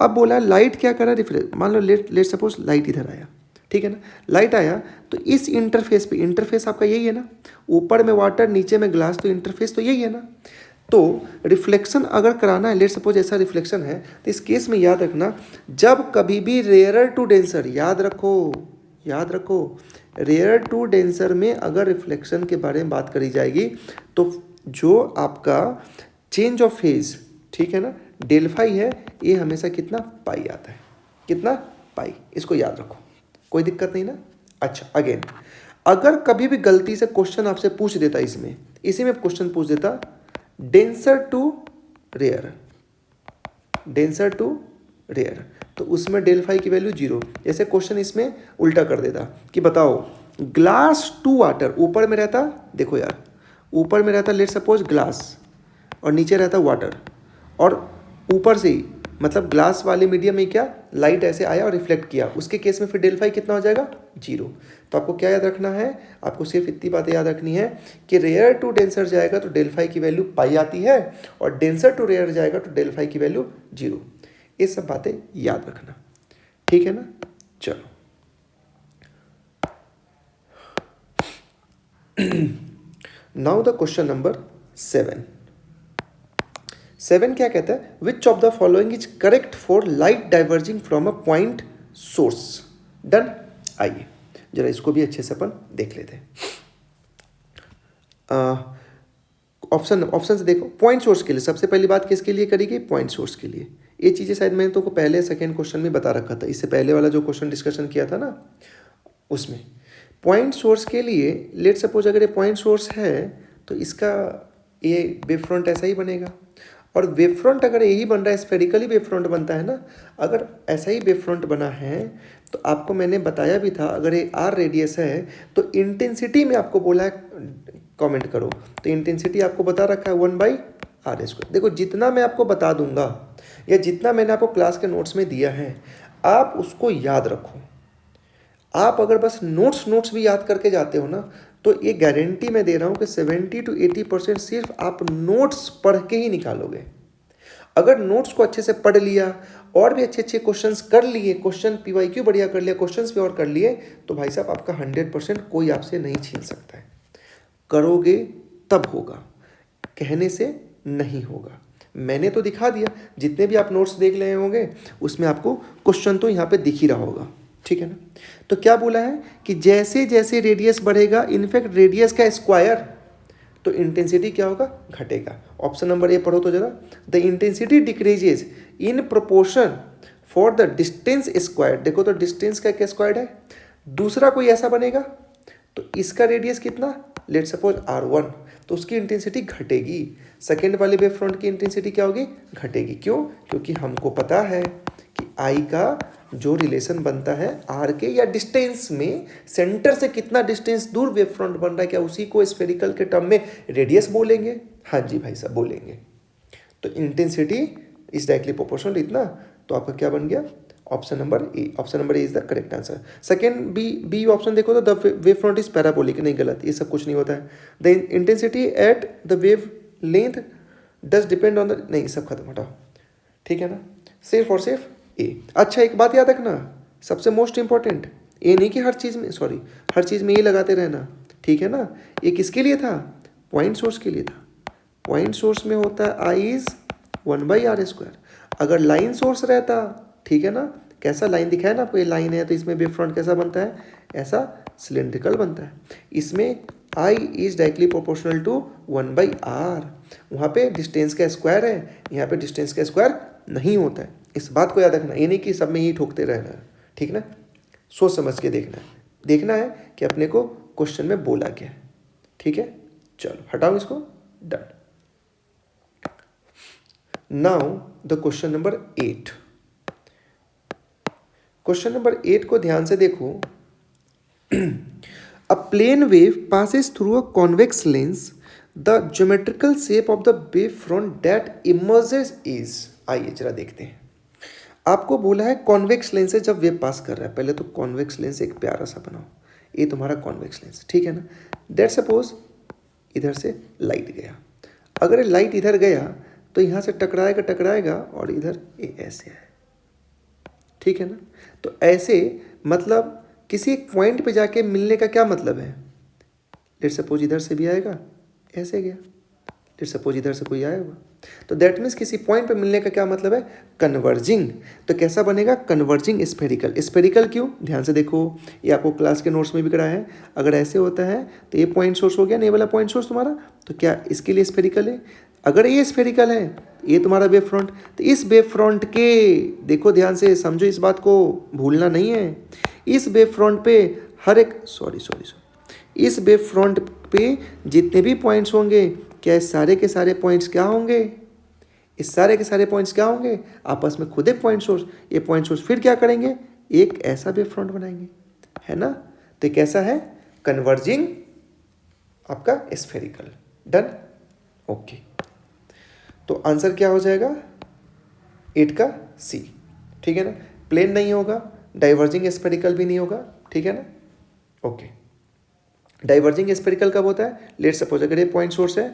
अब बोला लाइट क्या करा, रिफ्लेक्ट, मान लो लेट सपोज लाइट इधर आया, ठीक है ना, लाइट आया तो इस इंटरफेस पे, इंटरफेस आपका यही है ना, ऊपर में वाटर नीचे में ग्लास, तो इंटरफेस तो यही है ना। तो रिफ्लेक्शन अगर कराना है, लेट सपोज ऐसा रिफ्लेक्शन है, तो इस केस में याद रखना, जब कभी भी रेयरर टू डेंसर, याद रखो, याद रखो, रेयर टू डेंसर में अगर रिफ्लेक्शन के बारे में बात करी जाएगी तो जो आपका चेंज ऑफ फेज, ठीक है ना, डेल फाई है, ये हमेशा कितना, पाई आता है, कितना, पाई। इसको याद रखो, कोई दिक्कत नहीं ना। अच्छा, अगेन अगर कभी भी गलती से क्वेश्चन आपसे पूछ देता, इसमें इसी में क्वेश्चन पूछ देता denser to rare, denser to rare, तो उसमें डेल फाई की वैल्यू 0। जैसे क्वेश्चन इसमें उल्टा कर देता कि बताओ ग्लास टू वाटर, ऊपर में रहता, देखो यार, ऊपर में रहता लेट सपोज ग्लास और नीचे रहता वाटर, और ऊपर से ही मतलब ग्लास वाले मीडियम में क्या लाइट ऐसे आया और रिफ्लेक्ट किया, उसके केस में फिर डेल फाई कितना हो जाएगा, 0। तो आपको क्या याद रखना है, आपको सिर्फ इतनी बातें याद रखनी है कि रेयर टू डेंसर जाएगा तो डेल फाई की वैल्यू पाई आती है, और डेंसर टू रेयर जाएगा तो डेल फाई की वैल्यू 0। ये सब बातें याद रखना, ठीक है ना। चलो नाउ द क्वेश्चन नंबर 7 क्या कहता है, विच of the following is correct for light diverging from a point source. Done, आइए जरा इसको भी अच्छे से अपन देख लेते हैं। ऑप्शन देखो, पॉइंट सोर्स के लिए सबसे पहली बात किसके लिए करेगी, पॉइंट सोर्स के लिए। ये चीज़ें शायद मैंने तुमको पहले सेकंड क्वेश्चन में बता रखा था, इससे पहले वाला जो क्वेश्चन डिस्कशन किया था ना, उसमें पॉइंट सोर्स के लिए लेट सपोज अगर ये पॉइंट सोर्स है तो इसका ये वेव फ्रंट ऐसा ही बनेगा, और वेव फ्रंट अगर यही बन रहा है, स्फेरिकली वेव फ्रंट बनता है ना, अगर ऐसा ही वेव फ्रंट बना है तो आपको मैंने बताया भी था, अगर ये आर रेडियस है तो इंटेंसिटी में आपको बोला है कमेंट करो, तो इंटेंसिटी आपको बता रखा है 1/r²। देखो जितना मैं आपको बता दूंगा या जितना मैंने आपको क्लास के नोट्स में दिया है, आप उसको याद रखो। आप अगर बस नोट्स भी याद करके जाते हो ना, तो ये गारंटी मैं दे रहा हूँ कि 70 to 80% सिर्फ आप नोट्स पढ़ के ही निकालोगे। अगर नोट्स को अच्छे से पढ़ लिया और भी अच्छे अच्छे क्वेश्चंस कर लिए, क्वेश्चन PYQ बढ़िया कर लिया, क्वेश्चंस भी और कर लिए, तो भाई साहब आपका 100% कोई आपसे नहीं छीन सकता है। करोगे तब होगा, कहने से नहीं होगा। मैंने तो दिखा दिया, जितने भी आप नोट्स देख रहे होंगे उसमें आपको क्वेश्चन तो यहाँ पे दिख ही रहा होगा, ठीक है ना। तो क्या बोला है कि जैसे जैसे रेडियस बढ़ेगा, इनफैक्ट रेडियस का स्क्वायर, तो इंटेंसिटी क्या होगा, घटेगा। ऑप्शन नंबर ए पढ़ो तो जरा, the intensity decreases in proportion for the distance square. देखो तो डिस्टेंस का क्या स्क्वायर है, दूसरा कोई ऐसा बनेगा तो इसका रेडियस कितना, लेट सपोज r1, तो उसकी इंटेंसिटी घटेगी। सेकेंड वाले वेव फ्रंट की इंटेंसिटी क्या होगी, घटेगी। क्यों, क्योंकि हमको पता है कि आई का जो रिलेशन बनता है आर के या डिस्टेंस में, सेंटर से कितना डिस्टेंस दूर वेव फ्रंट बन रहा है, क्या उसी को स्फेरिकल के टर्म में रेडियस बोलेंगे। हाँ जी भाई साहब बोलेंगे। तो इंटेंसिटी इज डायरेक्टली प्रोपोर्शनल इतना, तो आपका क्या बन गया, option number A. Option number A is the correct answer. Second B option देखो तो the wave front is parabolic, नहीं गलत, ये सब कुछ नहीं होता है। The intensity at the wave length does depend on the, नहीं सब खत्म, हटाओ, ठीक है ना, सिर्फ और सिर्फ ए। अच्छा एक बात याद रखना, सबसे मोस्ट इंपॉर्टेंट, ये नहीं कि हर चीज़ में, सॉरी, हर चीज़ में ये लगाते रहना, ठीक है ना। ये किसके लिए था, पॉइंट सोर्स के लिए था। पॉइंट सोर्स में होता है आई इज 1/r²। अगर लाइन सोर्स रहता, ठीक है ना, कैसा लाइन दिखाया ना आपको, ये लाइन है तो इसमें वेव फ्रंट कैसा बनता है, ऐसा सिलेंड्रिकल बनता है। इसमें I is directly proportional to 1/r। वहाँ पे डिस्टेंस का स्क्वायर है, यहाँ पे डिस्टेंस का स्क्वायर नहीं होता है। इस बात को याद रखना, ये नहीं कि सब में ही ठोकते रहना है, ठीक ना, सोच समझ के देखना है, देखना है कि अपने को क्वेश्चन में बोला क्या है, ठीक है। चलो हटाओ इसको, done. Now the question number 8। Question number 8 को ध्यान से देखो। A plane wave passes through a convex lens. The geometrical shape of the wave front that emerges is, आइए जरा देखते हैं। आपको बोला है कॉन्वेक्स लेंस से जब वेव पास कर रहा है, पहले तो कॉन्वेक्स लेंस एक प्यारा सा बनाओ, ये तुम्हारा कॉन्वेक्स लेंस, ठीक है ना। दैट सपोज इधर से लाइट गया, अगर लाइट इधर गया तो यहाँ से टकराएगा और इधर ये ऐसे है, ठीक है ना। तो ऐसे मतलब किसी एक पॉइंट पे जाके मिलने का क्या मतलब है, लेट सपोज इधर से भी आएगा, ऐसे गया, लेट सपोज इधर से कोई आया होगा, तो दैट मीन्स किसी पॉइंट पे मिलने का क्या मतलब है, कन्वर्जिंग। तो कैसा बनेगा, कन्वर्जिंग स्फेरिकल। स्फेरिकल क्यों, ध्यान से देखो, ये आपको क्लास के नोट्स में भी कराया है। अगर ऐसे होता है तो ये पॉइंट सोर्स हो गया, ये वाला पॉइंट सोर्स तुम्हारा, तो क्या इसके लिए स्फेरिकल है। अगर ये स्फेरिकल है, ये तुम्हारा वेव फ्रंट, तो इस वेव फ्रंट के, देखो ध्यान से समझो, इस बात को भूलना नहीं है। इस वेव फ्रंट पे हर एक इस वेव फ्रंट पे जितने भी पॉइंट्स होंगे, क्या सारे के सारे पॉइंट्स क्या होंगे, इस सारे के सारे पॉइंट्स क्या होंगे, आपस में खुद एक पॉइंट सोर्स। ये पॉइंट सोर्स फिर क्या करेंगे, एक ऐसा वेव फ्रंट बनाएंगे, है ना। तो कैसा है, कन्वर्जिंग आपका स्फेरिकल। Done, okay. तो आंसर क्या हो जाएगा, 8 का सी, ठीक है ना। प्लेन नहीं होगा, डाइवर्जिंग स्फेरिकल भी नहीं होगा, ठीक है ना, ओके। डाइवर्जिंग स्फेरिकल कब होता है, लेट सपोज अगर ये पॉइंट सोर्स है,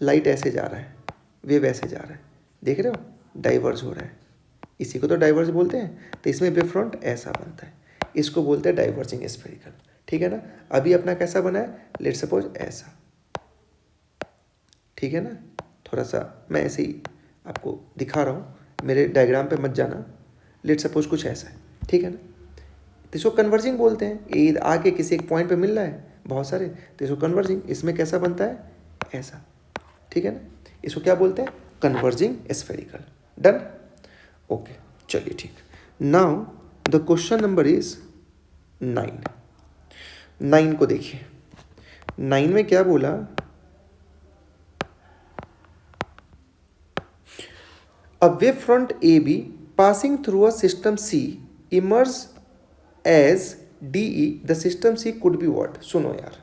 लाइट ऐसे जा रहा है, वेव ऐसे जा रहा है, देख रहे हो, डाइवर्ज हो रहा है, इसी को तो डाइवर्ज बोलते हैं। तो इसमें वेव फ्रंट ऐसा बनता है, इसको बोलते हैं डाइवर्जिंग स्फेरिकल, ठीक है ना। अभी अपना कैसा बना है, लेट सपोज ऐसा, ठीक है ना। थोड़ा सा मैं ऐसे ही आपको दिखा रहा हूँ, मेरे डायग्राम पे मत जाना। लेट सपोज कुछ ऐसा है, ठीक है ना, तो इसको कन्वर्जिंग बोलते हैं। ये आके किसी एक पॉइंट पे मिल रहा है बहुत सारे, तो इसको कन्वर्जिंग। इसमें कैसा बनता है, ऐसा, ठीक है ना, इसको क्या बोलते हैं, कन्वर्जिंग स्फेरिकल। डन, ओके, चलिए ठीक। Now the question number is 9 को देखिए। 9 में क्या बोला, a wave front AB passing through a system C emerges as DE, the system C could be what। सुनो यार,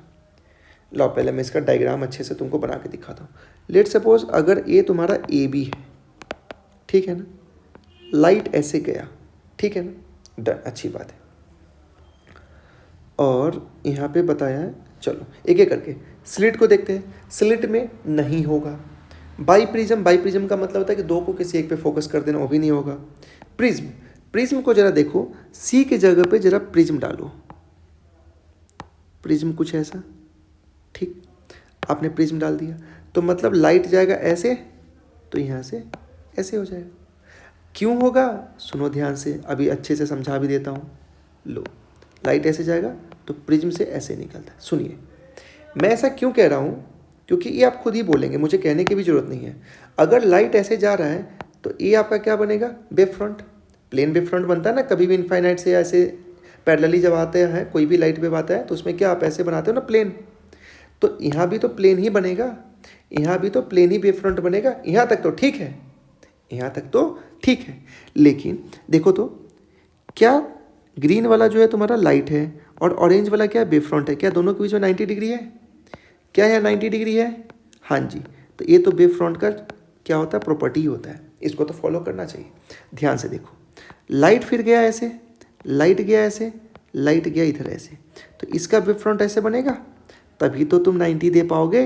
लो पहले मैं इसका डायग्राम अच्छे से तुमको बना के दिखाता हूँ। लेट सपोज अगर ये तुम्हारा AB है, ठीक है ना, लाइट ऐसे गया, ठीक है ना, डन, अच्छी बात है। और यहाँ पे बताया है, चलो एक एक करके स्लिट को देखते हैं। स्लिट में नहीं होगा। बाई प्रिज्म का मतलब होता है कि दो को किसी एक पे फोकस कर देना, वो भी नहीं होगा। प्रिज्म को जरा देखो, सी के जगह पे जरा प्रिज्म डालो, प्रिज्म कुछ ऐसा, ठीक, आपने प्रिज्म डाल दिया तो मतलब लाइट जाएगा ऐसे, तो यहाँ से ऐसे हो जाएगा। क्यों होगा, सुनो ध्यान से, अभी अच्छे से समझा भी देता हूँ। लो, लाइट ऐसे जाएगा तो प्रिज्म से ऐसे निकलता है। सुनिए, मैं ऐसा क्यों कह रहा हूँ, क्योंकि ये आप खुद ही बोलेंगे, मुझे कहने की भी जरूरत नहीं है। अगर लाइट ऐसे जा रहा है तो ये आपका क्या बनेगा, wave front. Plane wave front बनता है ना, कभी भी इनफाइनाइट से ऐसे पैरेलली जब आते हैं कोई भी लाइट वेव आता है तो उसमें क्या आप ऐसे बनाते हो ना, प्लेन। तो यहाँ भी तो प्लेन ही बनेगा, यहाँ भी तो प्लेन ही वेव फ्रंट बनेगा। यहाँ तक तो ठीक है, यहाँ तक तो ठीक है। लेकिन देखो तो, क्या ग्रीन वाला जो है तुम्हारा लाइट है और ऑरेंज वाला क्या वेव फ्रंट है, क्या दोनों के बीच में 90 डिग्री है, क्या है 90 डिग्री है, हाँ जी। तो ये तो वेव फ्रंट का क्या होता है, प्रॉपर्टी होता है, इसको तो फॉलो करना चाहिए। ध्यान से देखो, लाइट फिर गया ऐसे, लाइट गया ऐसे, लाइट गया इधर ऐसे, तो इसका वेव फ्रंट ऐसे बनेगा, तभी तो तुम 90 दे पाओगे।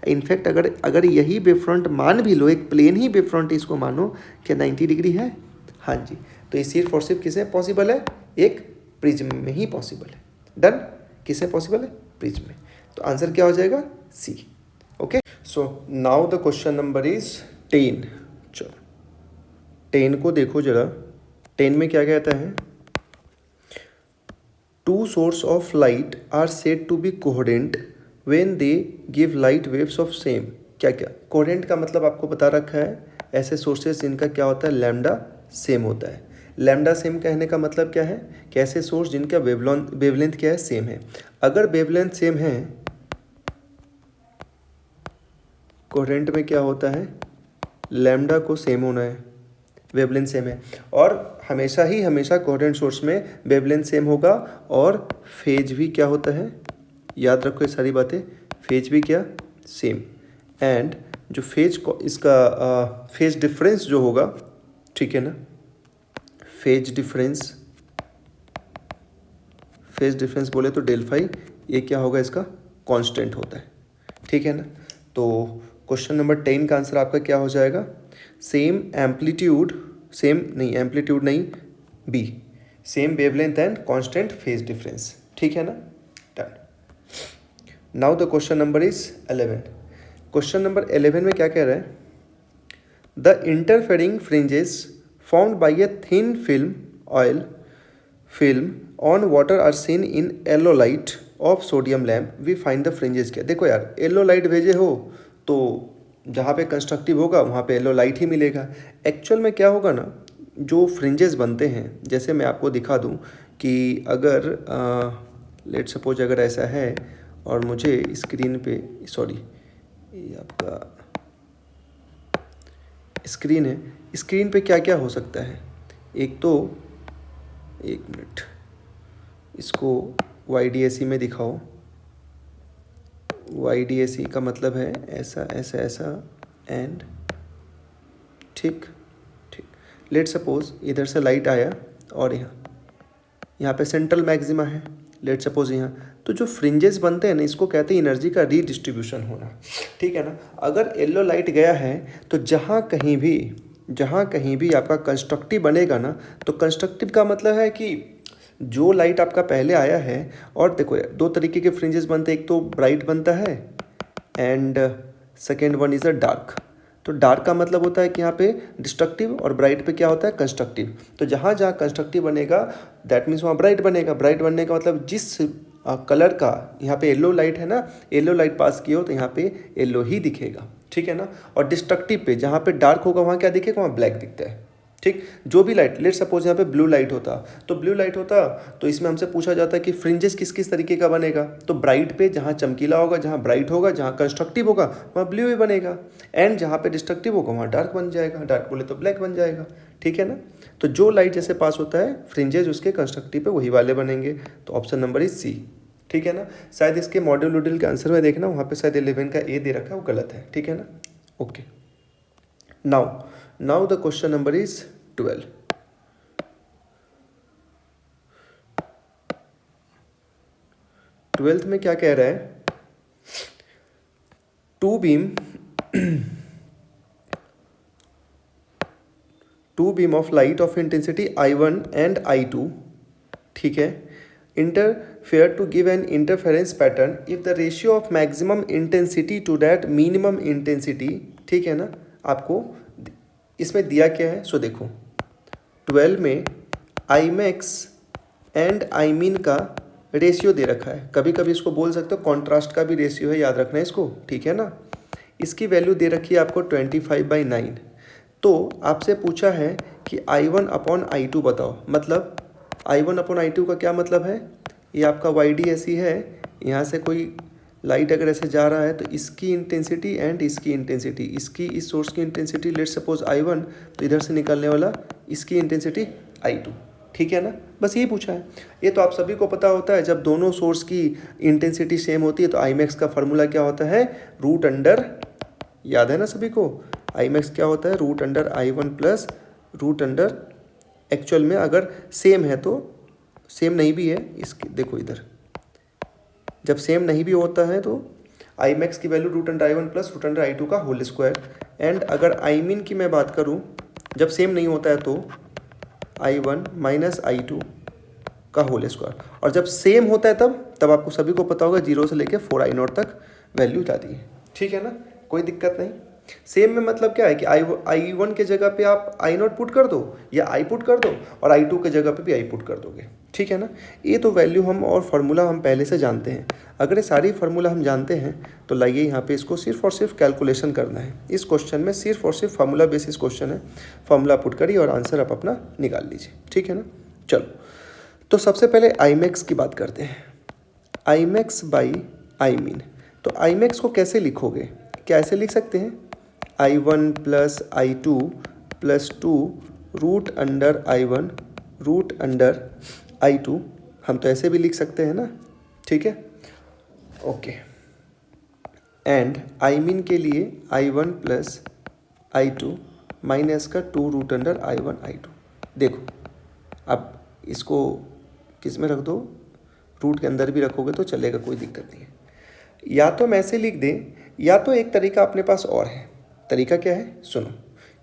इनफैक्ट अगर यही वेव फ्रंट मान भी लो, एक प्लेन ही वेव फ्रंट इसको मानो, क्या 90 डिग्री है, हाँ जी। तो ये सिर्फ और सिर्फ किसे पॉसिबल है, एक प्रिज्म में ही पॉसिबल है। डन, किसे पॉसिबल है, प्रिज्म में। तो आंसर क्या हो जाएगा, C. Okay, so now the question number is 10। चलो 10 को देखो जरा। 10 में क्या कहता है, two source of light are said to be coherent when they give light waves of same. क्या क्या कोहेरेंट का मतलब आपको बता रखा है, ऐसे सोर्सेस जिनका क्या होता है, लैम्डा सेम होता है। लैम्डा सेम कहने का मतलब क्या है, कि ऐसे सोर्स जिनका वेवलेंथ क्या है, सेम है। अगर वेवलेंथ सेम है, कोहेरेंट में क्या होता है, लैम्डा को सेम होना है, वेवलेंथ सेम है। और हमेशा कोहेरेंट सोर्स में वेवलेंथ सेम होगा और फेज भी क्या होता है, याद रखो ये सारी बातें, फेज भी क्या, सेम। एंड जो फेज को इसका फेज डिफरेंस जो होगा ठीक है ना। फेज डिफरेंस बोले तो डेल फाई, ये क्या होगा, इसका कांस्टेंट होता है, ठीक है ना। तो क्वेश्चन नंबर 10 का आंसर आपका क्या हो जाएगा, सेम एम्पलीट्यूड नहीं, B, same wavelength and constant phase difference, ठीक है ना। Done. Now the question number is 11। Question number 11 में क्या कह रहा है, the interfering fringes formed by a thin oil film on water are seen in yellow light of sodium lamp, we find the fringes। क्या देखो यार, yellow light भेजे हो तो जहाँ पे कंस्ट्रक्टिव होगा वहाँ पे येलो लाइट ही मिलेगा। एक्चुअल में क्या होगा ना, जो फ्रिंजेस बनते हैं, जैसे मैं आपको दिखा दूँ कि अगर लेट सपोज अगर ऐसा है और मुझे स्क्रीन पे, सॉरी ये आपका स्क्रीन है, स्क्रीन पे क्या क्या हो सकता है, एक तो, एक मिनट, इसको YDAC में दिखाओ। YDAC का मतलब है ऐसा ऐसा ऐसा एंड, ठीक ठीक। लेट सपोज इधर से लाइट आया और यहाँ पे सेंट्रल मैक्सिमा है, लेट सपोज यहाँ, तो जो फ्रिंजेस बनते हैं ना, इसको कहते हैं एनर्जी का रीडिस्ट्रीब्यूशन होना, ठीक है ना। अगर येलो लाइट गया है तो जहाँ कहीं भी आपका कंस्ट्रक्टिव बनेगा ना, तो कंस्ट्रक्टिव का मतलब है कि जो लाइट आपका पहले आया है, और देखो दो तरीके के फ्रिंजेस बनते हैं, एक तो ब्राइट बनता है and second one is a dark. तो डार्क का मतलब होता है कि यहाँ पे डिस्ट्रक्टिव, और ब्राइट पे क्या होता है, कंस्ट्रक्टिव। तो जहाँ जहाँ कंस्ट्रक्टिव बनेगा दैट मीन्स वहाँ ब्राइट बनेगा। ब्राइट बनने का मतलब जिस कलर का यहाँ पे येलो लाइट है ना, येलो लाइट पास की हो तो यहाँ पे येलो ही दिखेगा, ठीक है ना। और डिस्ट्रक्टिव पे जहाँ पे डार्क होगा वहाँ क्या दिखेगा, वहाँ ब्लैक दिखता है, ठीक। जो भी लाइट, लेट सपोज यहाँ पे ब्लू लाइट होता, तो इसमें हमसे पूछा जाता है कि फ्रिंजेस किस किस तरीके का बनेगा, तो ब्राइट पे जहाँ चमकीला होगा, जहाँ ब्राइट होगा, जहाँ कंस्ट्रक्टिव होगा वहाँ ब्लू ही बनेगा, एंड जहाँ पे डिस्ट्रक्टिव होगा वहाँ डार्क बन जाएगा, डार्क बोले तो ब्लैक बन जाएगा, ठीक है ना। तो जो लाइट जैसे पास होता है फ्रिंजेस उसके कंस्ट्रक्टिव पे वही वाले बनेंगे। तो ऑप्शन नंबर इज सी, ठीक है ना। शायद इसके मॉड्यूल वॉड्यूल के आंसर में देखना, वहाँ पे शायद 11 का ए दे रखा है, वो गलत है, ठीक है ना। Okay, now the question number is 12। Twelfth में क्या कह रहा है, two beam of light of intensity I1 and I2, ठीक है, interfere to give an interference pattern if the ratio of maximum intensity to that minimum intensity, ठीक है ना। आपको इसमें दिया क्या है, सो देखो 12 में Imax एंड Imin का रेशियो दे रखा है, कभी कभी इसको बोल सकते हो कॉन्ट्रास्ट का भी रेशियो है, याद रखना है इसको, ठीक है ना। इसकी वैल्यू दे रखी है आपको 25/9। तो आपसे पूछा है कि I1 अपॉन I2 बताओ, मतलब I1 अपॉन I2 का क्या मतलब है, ये आपका YDAC है, यहाँ से कोई लाइट अगर ऐसे जा रहा है तो इसकी इंटेंसिटी एंड इसकी इंटेंसिटी, इसकी इस सोर्स की इंटेंसिटी लेट सपोज I1, तो इधर से निकलने वाला इसकी इंटेंसिटी I2, ठीक है ना। बस यही पूछा है, ये तो आप सभी को पता होता है, जब दोनों सोर्स की इंटेंसिटी सेम होती है तो Imax का फार्मूला क्या होता है, रूट अंडर, याद है ना सभी को, Imax क्या होता है, root under I1 plus root under, actual में अगर सेम है तो, सेम नहीं भी है इसकी, देखो इधर जब सेम नहीं भी होता है तो Imax की value root under I1 plus root under I2 का होल स्क्वायर, एंड अगर Imin की मैं बात करूं जब सेम नहीं होता है तो I1 माइनस I2 का होल स्क्वायर, और जब सेम होता है तब आपको सभी को पता होगा 0 से लेके 4I0 तक वैल्यू जाती है, ठीक है ना, कोई दिक्कत नहीं। सेम में मतलब क्या है कि I1 के जगह पे आप I0 पुट कर दो या I पुट कर दो, और I2 के जगह पे भी I पुट कर दोगे, ठीक है ना। ये तो वैल्यू हम और फार्मूला हम पहले से जानते हैं। अगर ये सारी फार्मूला हम जानते हैं तो लाइए यहाँ पे इसको सिर्फ और सिर्फ कैलकुलेशन करना है। इस क्वेश्चन में सिर्फ और सिर्फ फार्मूला बेसिस क्वेश्चन है, फार्मूला पुट करिए और आंसर आप अपना निकाल लीजिए, ठीक है ना। चलो, तो सबसे पहले Imax की बात करते हैं, Imax बाई Imin। तो Imax को कैसे लिखोगे, क्या ऐसे लिख सकते हैं, I1 plus I2 plus 2 root under I1 root under I2, हम तो ऐसे भी लिख सकते हैं ना, ठीक है, ओके। एंड Imin के लिए I1 प्लस I2 माइनस का 2√i1 i2। देखो अब इसको किस में रख दो, रूट के अंदर भी रखोगे तो चलेगा, कोई दिक्कत नहीं है। या तो हम ऐसे लिख दें, या तो एक तरीका अपने पास और है। तरीका क्या है सुनो,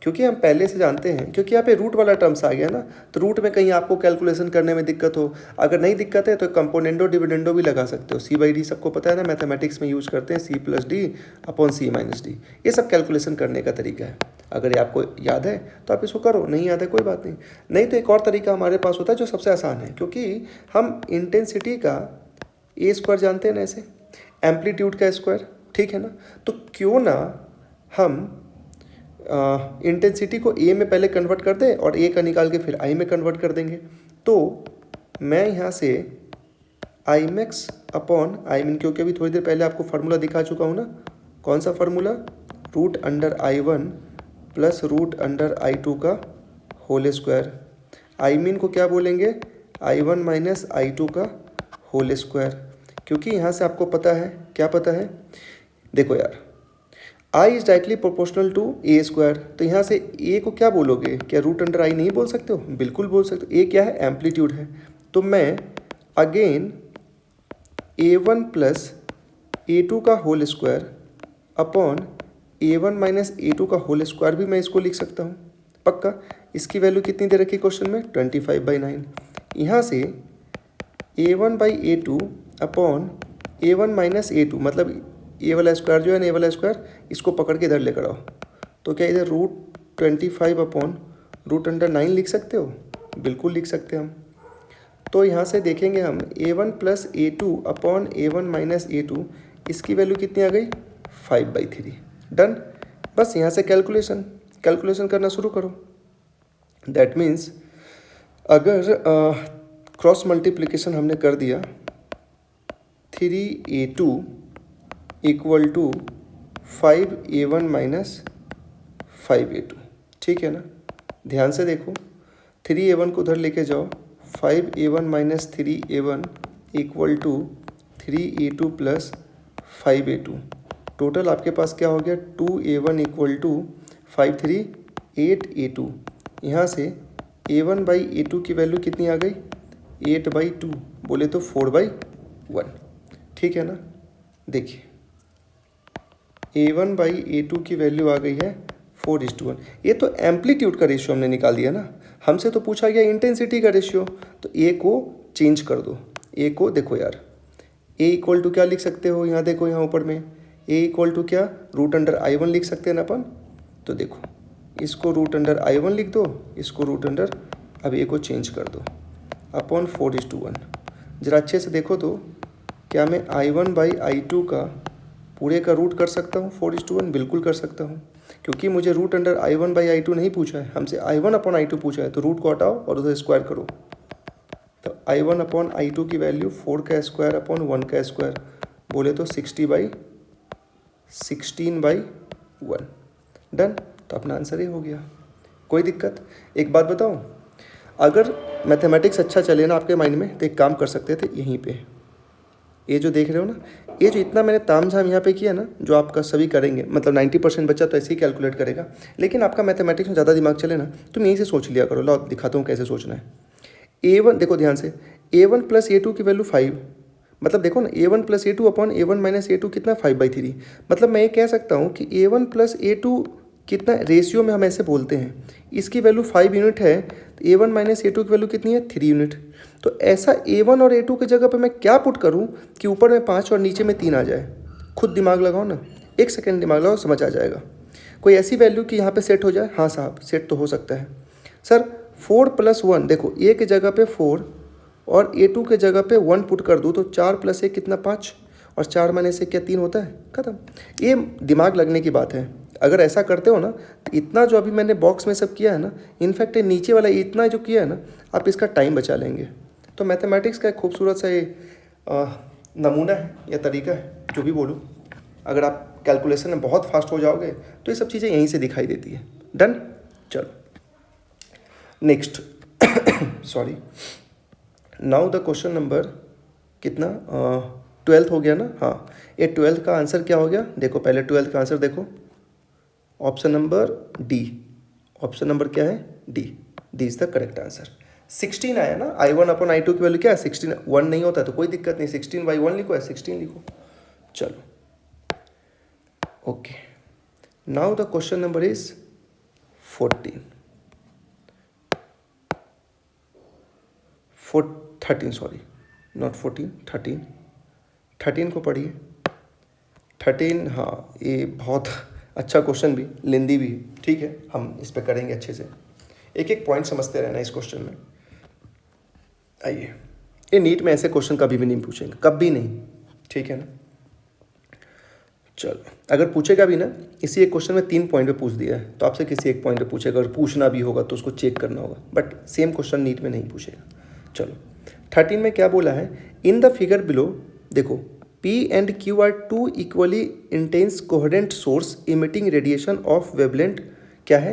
क्योंकि हम पहले से जानते हैं, क्योंकि यहाँ पे रूट वाला टर्म्स आ गया ना, तो रूट में कहीं आपको कैलकुलेशन करने में दिक्कत हो, अगर नहीं दिक्कत है तो कंपोनेंडो डिविडेंडो भी लगा सकते हो। C/D सबको पता है ना, मैथमेटिक्स में यूज़ करते हैं C+D/C-D। ये सब कैलकुलेशन करने का तरीका है। अगर ये आपको याद है तो आप इसको करो, नहीं याद है कोई बात नहीं। नहीं तो एक और तरीका हमारे पास होता है जो सबसे आसान है, क्योंकि हम इंटेंसिटी का A² जानते हैं ना, ऐसे एम्पलीट्यूड का स्क्वायर, ठीक है ना। तो क्यों ना हम इंटेंसिटी को ए में पहले कन्वर्ट कर दें और ए का निकाल के फिर आई में कन्वर्ट कर देंगे। तो मैं यहाँ से आई मैक्स अपॉन आई मिन, क्योंकि अभी थोड़ी देर पहले आपको फार्मूला दिखा चुका हूँ ना, कौन सा फार्मूला, √i1 प्लस √i2 का होल स्क्वायर। आई मीन को क्या बोलेंगे, i1 माइनस i2 का होल स्क्वायर। क्योंकि यहाँ से आपको पता है, क्या पता है, देखो यार, I is directly proportional to A²। तो यहाँ से A को क्या बोलोगे, क्या √i नहीं बोल सकते हो, बिल्कुल बोल सकते हो। A क्या है, एम्पलीट्यूड है। तो मैं अगेन A1 प्लस A2 का whole square upon A1 minus A2 का होल स्क्वायर भी मैं इसको लिख सकता हूँ, पक्का। इसकी वैल्यू कितनी दे रखी क्वेश्चन में, 25/9। यहाँ से A1/A2 upon A1 minus A2, मतलब ए वाला स्क्वायर जो है ना, ए वाला स्क्वायर, इसको पकड़ के इधर लेकर आओ। तो क्या इधर √25 अपॉन √9 लिख सकते हो, बिल्कुल लिख सकते हैं हम। तो यहाँ से देखेंगे हम A1 plus A2 upon A1 minus A2, इसकी वैल्यू कितनी आ गई, 5/3। डन। बस यहाँ से कैलकुलेशन करना शुरू करो। दैट मीन्स अगर क्रॉस मल्टीप्लिकेशन हमने कर दिया, 3A2 equal to 5A1 minus 5A2, ठीक है ना। ध्यान से देखो, 3A1 को उधर लेके जाओ, 5A1 minus 3A1 equal to 3A2 plus 5A2। Total आपके पास क्या हो गया, 2A1 इक्वल टू 5 3 8A2। यहाँ से A1/A2 की वैल्यू कितनी आ गई, 8/2, बोले तो 4/1, ठीक है ना। देखिए A1/A2 की वैल्यू आ गई है 4:1। ये तो एम्पलीट्यूड का रेशियो हमने निकाल दिया ना, हमसे तो पूछा गया इंटेंसिटी का रेशियो। तो ए को चेंज कर दो, ए को देखो यार, ए इक्वल टू क्या लिख सकते हो, यहाँ देखो, यहाँ ऊपर में ए इक्वल टू क्या, √i1 लिख सकते हैं ना अपन। तो देखो इसको √i1 लिख दो, इसको अब ए को चेंज कर दो अपॉन 4:1। ज़रा अच्छे से देखो तो क्या मैं i1/i2 का पूरे का रूट कर सकता हूँ 4:1, बिल्कुल कर सकता हूँ, क्योंकि मुझे √i1/i2 नहीं पूछा है, हमसे i1/i2 पूछा है। तो रूट को हटाओ और उधर स्क्वायर करो। तो i1/i2 की वैल्यू 4 का स्क्वायर अपॉन 1 का स्क्वायर, बोले तो 16/1। डन। तो अपना आंसर ही हो गया, कोई दिक्कत। एक बात बताऊँ, अगर मैथमेटिक्स अच्छा चले ना आपके माइंड में, तो एक काम कर सकते थे, यहीं पे ये जो देख रहे हो ना, ये जो इतना मैंने तामझाम यहाँ पे किया ना, जो आपका सभी करेंगे, मतलब 90% बच्चा तो ऐसे ही कैलकुलेट करेगा, लेकिन आपका मैथमेटिक्स में ज़्यादा दिमाग चले ना, तुम यहीं से सोच लिया करो। लो दिखाता हूँ कैसे सोचना है। A1 देखो ध्यान से, A1 प्लस A2 की वैल्यू 5, मतलब देखो ना, A1 plus A2 upon A1 minus A2 कितना, 5/3। मतलब मैं ये कह सकता हूँ कि A1 प्लस A2 कितना रेशियो में हम ऐसे बोलते हैं, इसकी वैल्यू 5 यूनिट है, तो A1 माइनस A2 की वैल्यू कितनी है, 3 यूनिट। तो ऐसा A1 और A2 की जगह पे मैं क्या पुट करूं कि ऊपर में 5 और नीचे में 3 आ जाए। खुद दिमाग लगाओ ना, 1 सेकेंड दिमाग लगाओ, समझ आ जाएगा। कोई ऐसी वैल्यू कि यहाँ पे सेट हो जाए, हाँ साहब सेट तो हो सकता है। सर 4 + 1, देखो A की जगह पे 4 और A2 के जगह पे 1 पुट कर दूँ तो 4 + 1 कितना, 5, और 4 माइनस से क्या 3 होता है, खत्म। ये दिमाग लगने की बात है। अगर ऐसा करते हो ना, तो इतना जो अभी मैंने बॉक्स में सब किया है ना, इनफैक्ट ये नीचे वाला इतना जो किया है ना, आप इसका टाइम बचा लेंगे। तो मैथमेटिक्स का एक खूबसूरत सा ये नमूना है या तरीका है, जो भी बोलूँ। अगर आप कैलकुलेशन में बहुत फास्ट हो जाओगे तो ये सब चीज़ें यहीं से दिखाई देती है। डन। चलो next sorry, now the question number कितना, 12th हो गया ना। हाँ, ये 12th का आंसर क्या हो गया, देखो पहले 12th का आंसर देखो, option number D, option number क्या है? D is the correct answer. 16 आया ना, I1/I2 की वैल्यू क्या है? 16। 1 नहीं होता तो कोई दिक्कत नहीं, 16/1 लिखो या 16 लिखो। चलो okay, now the question number is 14 13, sorry not 14, 13 को पढ़िए। 13, हाँ ये बहुत अच्छा क्वेश्चन भी, लेंदी भी, ठीक है, हम इस पे करेंगे अच्छे से, एक एक पॉइंट समझते रहना इस क्वेश्चन में। आइए, ये नीट में ऐसे क्वेश्चन कभी भी नहीं पूछेंगे, कभी नहीं, ठीक है ना। चलो, अगर पूछेगा भी ना, इसी एक क्वेश्चन में 3 पॉइंट पे पूछ दिया है, तो आपसे किसी एक पॉइंट पे पूछेगा, अगर पूछना भी होगा तो उसको चेक करना होगा, बट सेम क्वेश्चन नीट में नहीं पूछेगा। चलो 13 में क्या बोला है? इन द फिगर बिलो, देखो P and Q are two equally intense coherent source emitting radiation of wavelength क्या है?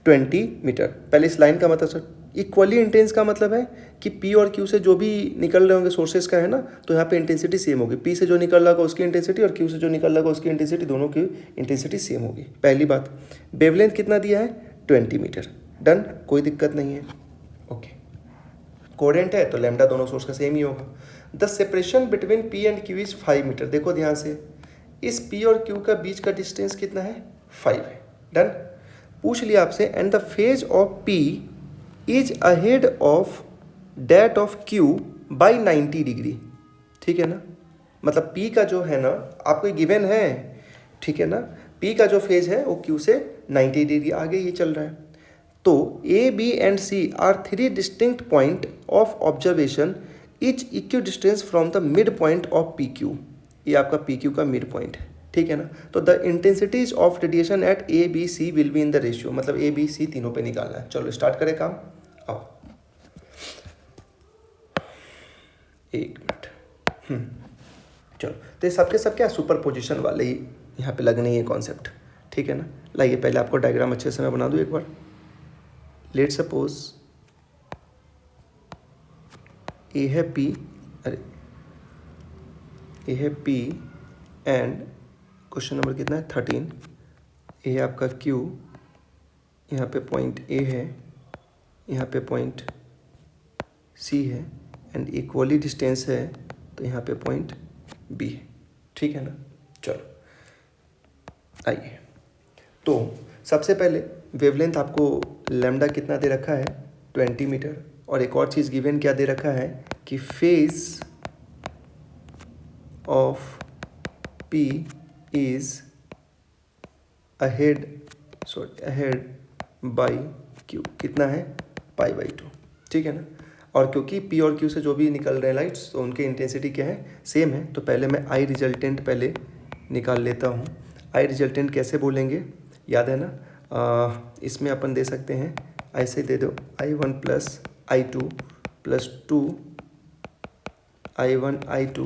20 मीटर। पहले इस लाइन का मतलब सर, इक्वली इंटेंस का मतलब है कि P और Q से जो भी निकल रहे होंगे सोर्सेज का है ना, तो यहाँ पे इंटेंसिटी सेम होगी। P से जो निकल रहा होगा उसकी इंटेंसिटी और Q से जो निकल रहा होगा उसकी इंटेंसिटी, दोनों की इंटेंसिटी सेम होगी। पहली बात, वेवलेंथ कितना दिया है? 20 मीटर। डन, कोई दिक्कत नहीं है। ओके, कोहेरेंट है तो लैम्डा दोनों सोर्स का सेम ही होगा। The separation between P and Q is 5 metre. देखो ध्यान से, इस P और Q का बीच का डिस्टेंस कितना है? 5 है। डन, पूछ लिया आपसे, and the phase of P is ahead of that of Q by 90 degree. ठीक है ना, मतलब P का जो है ना, आपको गिवन है, ठीक है ना, P का जो फेज है वो Q से 90 डिग्री आगे ही चल रहा है। तो A, B and C are 3 distinct point of observation, each equidistant from the mid point of PQ। ये आपका PQ का मिड पॉइंट है, ठीक है ना। तो the intensities of radiation at A, B, C will be in the ratio, मतलब A, B, C तीनों पे निकालना है। चलो स्टार्ट करें काम। आओ, एक मिनट। चलो, तो ये सबके सब क्या सुपर पोजिशन वाले ही यहाँ पे लगने ही कॉन्सेप्ट, ठीक है ना। लाइए पहले आपको डायग्राम अच्छे से मैं बना दूँ एक बार। लेट सपोज ए है P, अरे ए है P एंड क्वेश्चन नंबर कितना है? 13। ए है आपका Q, यहाँ पे पॉइंट A है, यहाँ पे पॉइंट C है, एंड इक्वली डिस्टेंस है तो यहाँ पे पॉइंट B है, ठीक है ना। चलो आइए, तो सबसे पहले वेवलेंथ आपको लैम्डा कितना दे रखा है? 20 मीटर। और एक और चीज़ गिवन क्या दे रखा है कि phase of P is ahead by Q, कितना है? π/2, ठीक है ना। और क्योंकि P और Q से जो भी निकल रहे हैं लाइट्स, तो उनकी इंटेंसिटी क्या है? सेम है। तो पहले मैं I रिजल्टेंट पहले निकाल लेता हूँ। I रिजल्टेंट कैसे बोलेंगे, याद है ना? इसमें अपन दे सकते हैं, ऐसे दे दो I1 plus I2 plus 2 I1 I2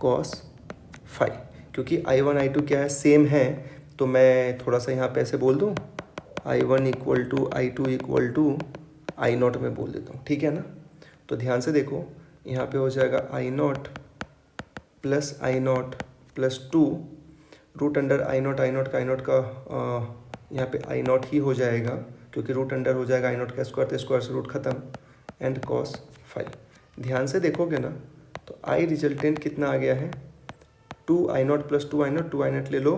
cos phi। क्योंकि I1 I2 क्या है? सेम है, तो मैं थोड़ा सा यहाँ पे ऐसे बोल दूँ, I1 equal to I2 equal to I0 में बोल देता हूँ, ठीक है ना। तो ध्यान से देखो, यहाँ पे हो जाएगा I0 plus I0 plus 2 root under I0 का यहाँ पे I0 ही हो जाएगा, क्योंकि रूट अंडर हो जाएगा I0 का स्क्वायर, तो स्क्वायर से रूट खत्म, एंड cos phi। ध्यान से देखोगे ना, तो I रिजल्टेंट कितना आ गया है? 2I0 प्लस 2I0 ले लो,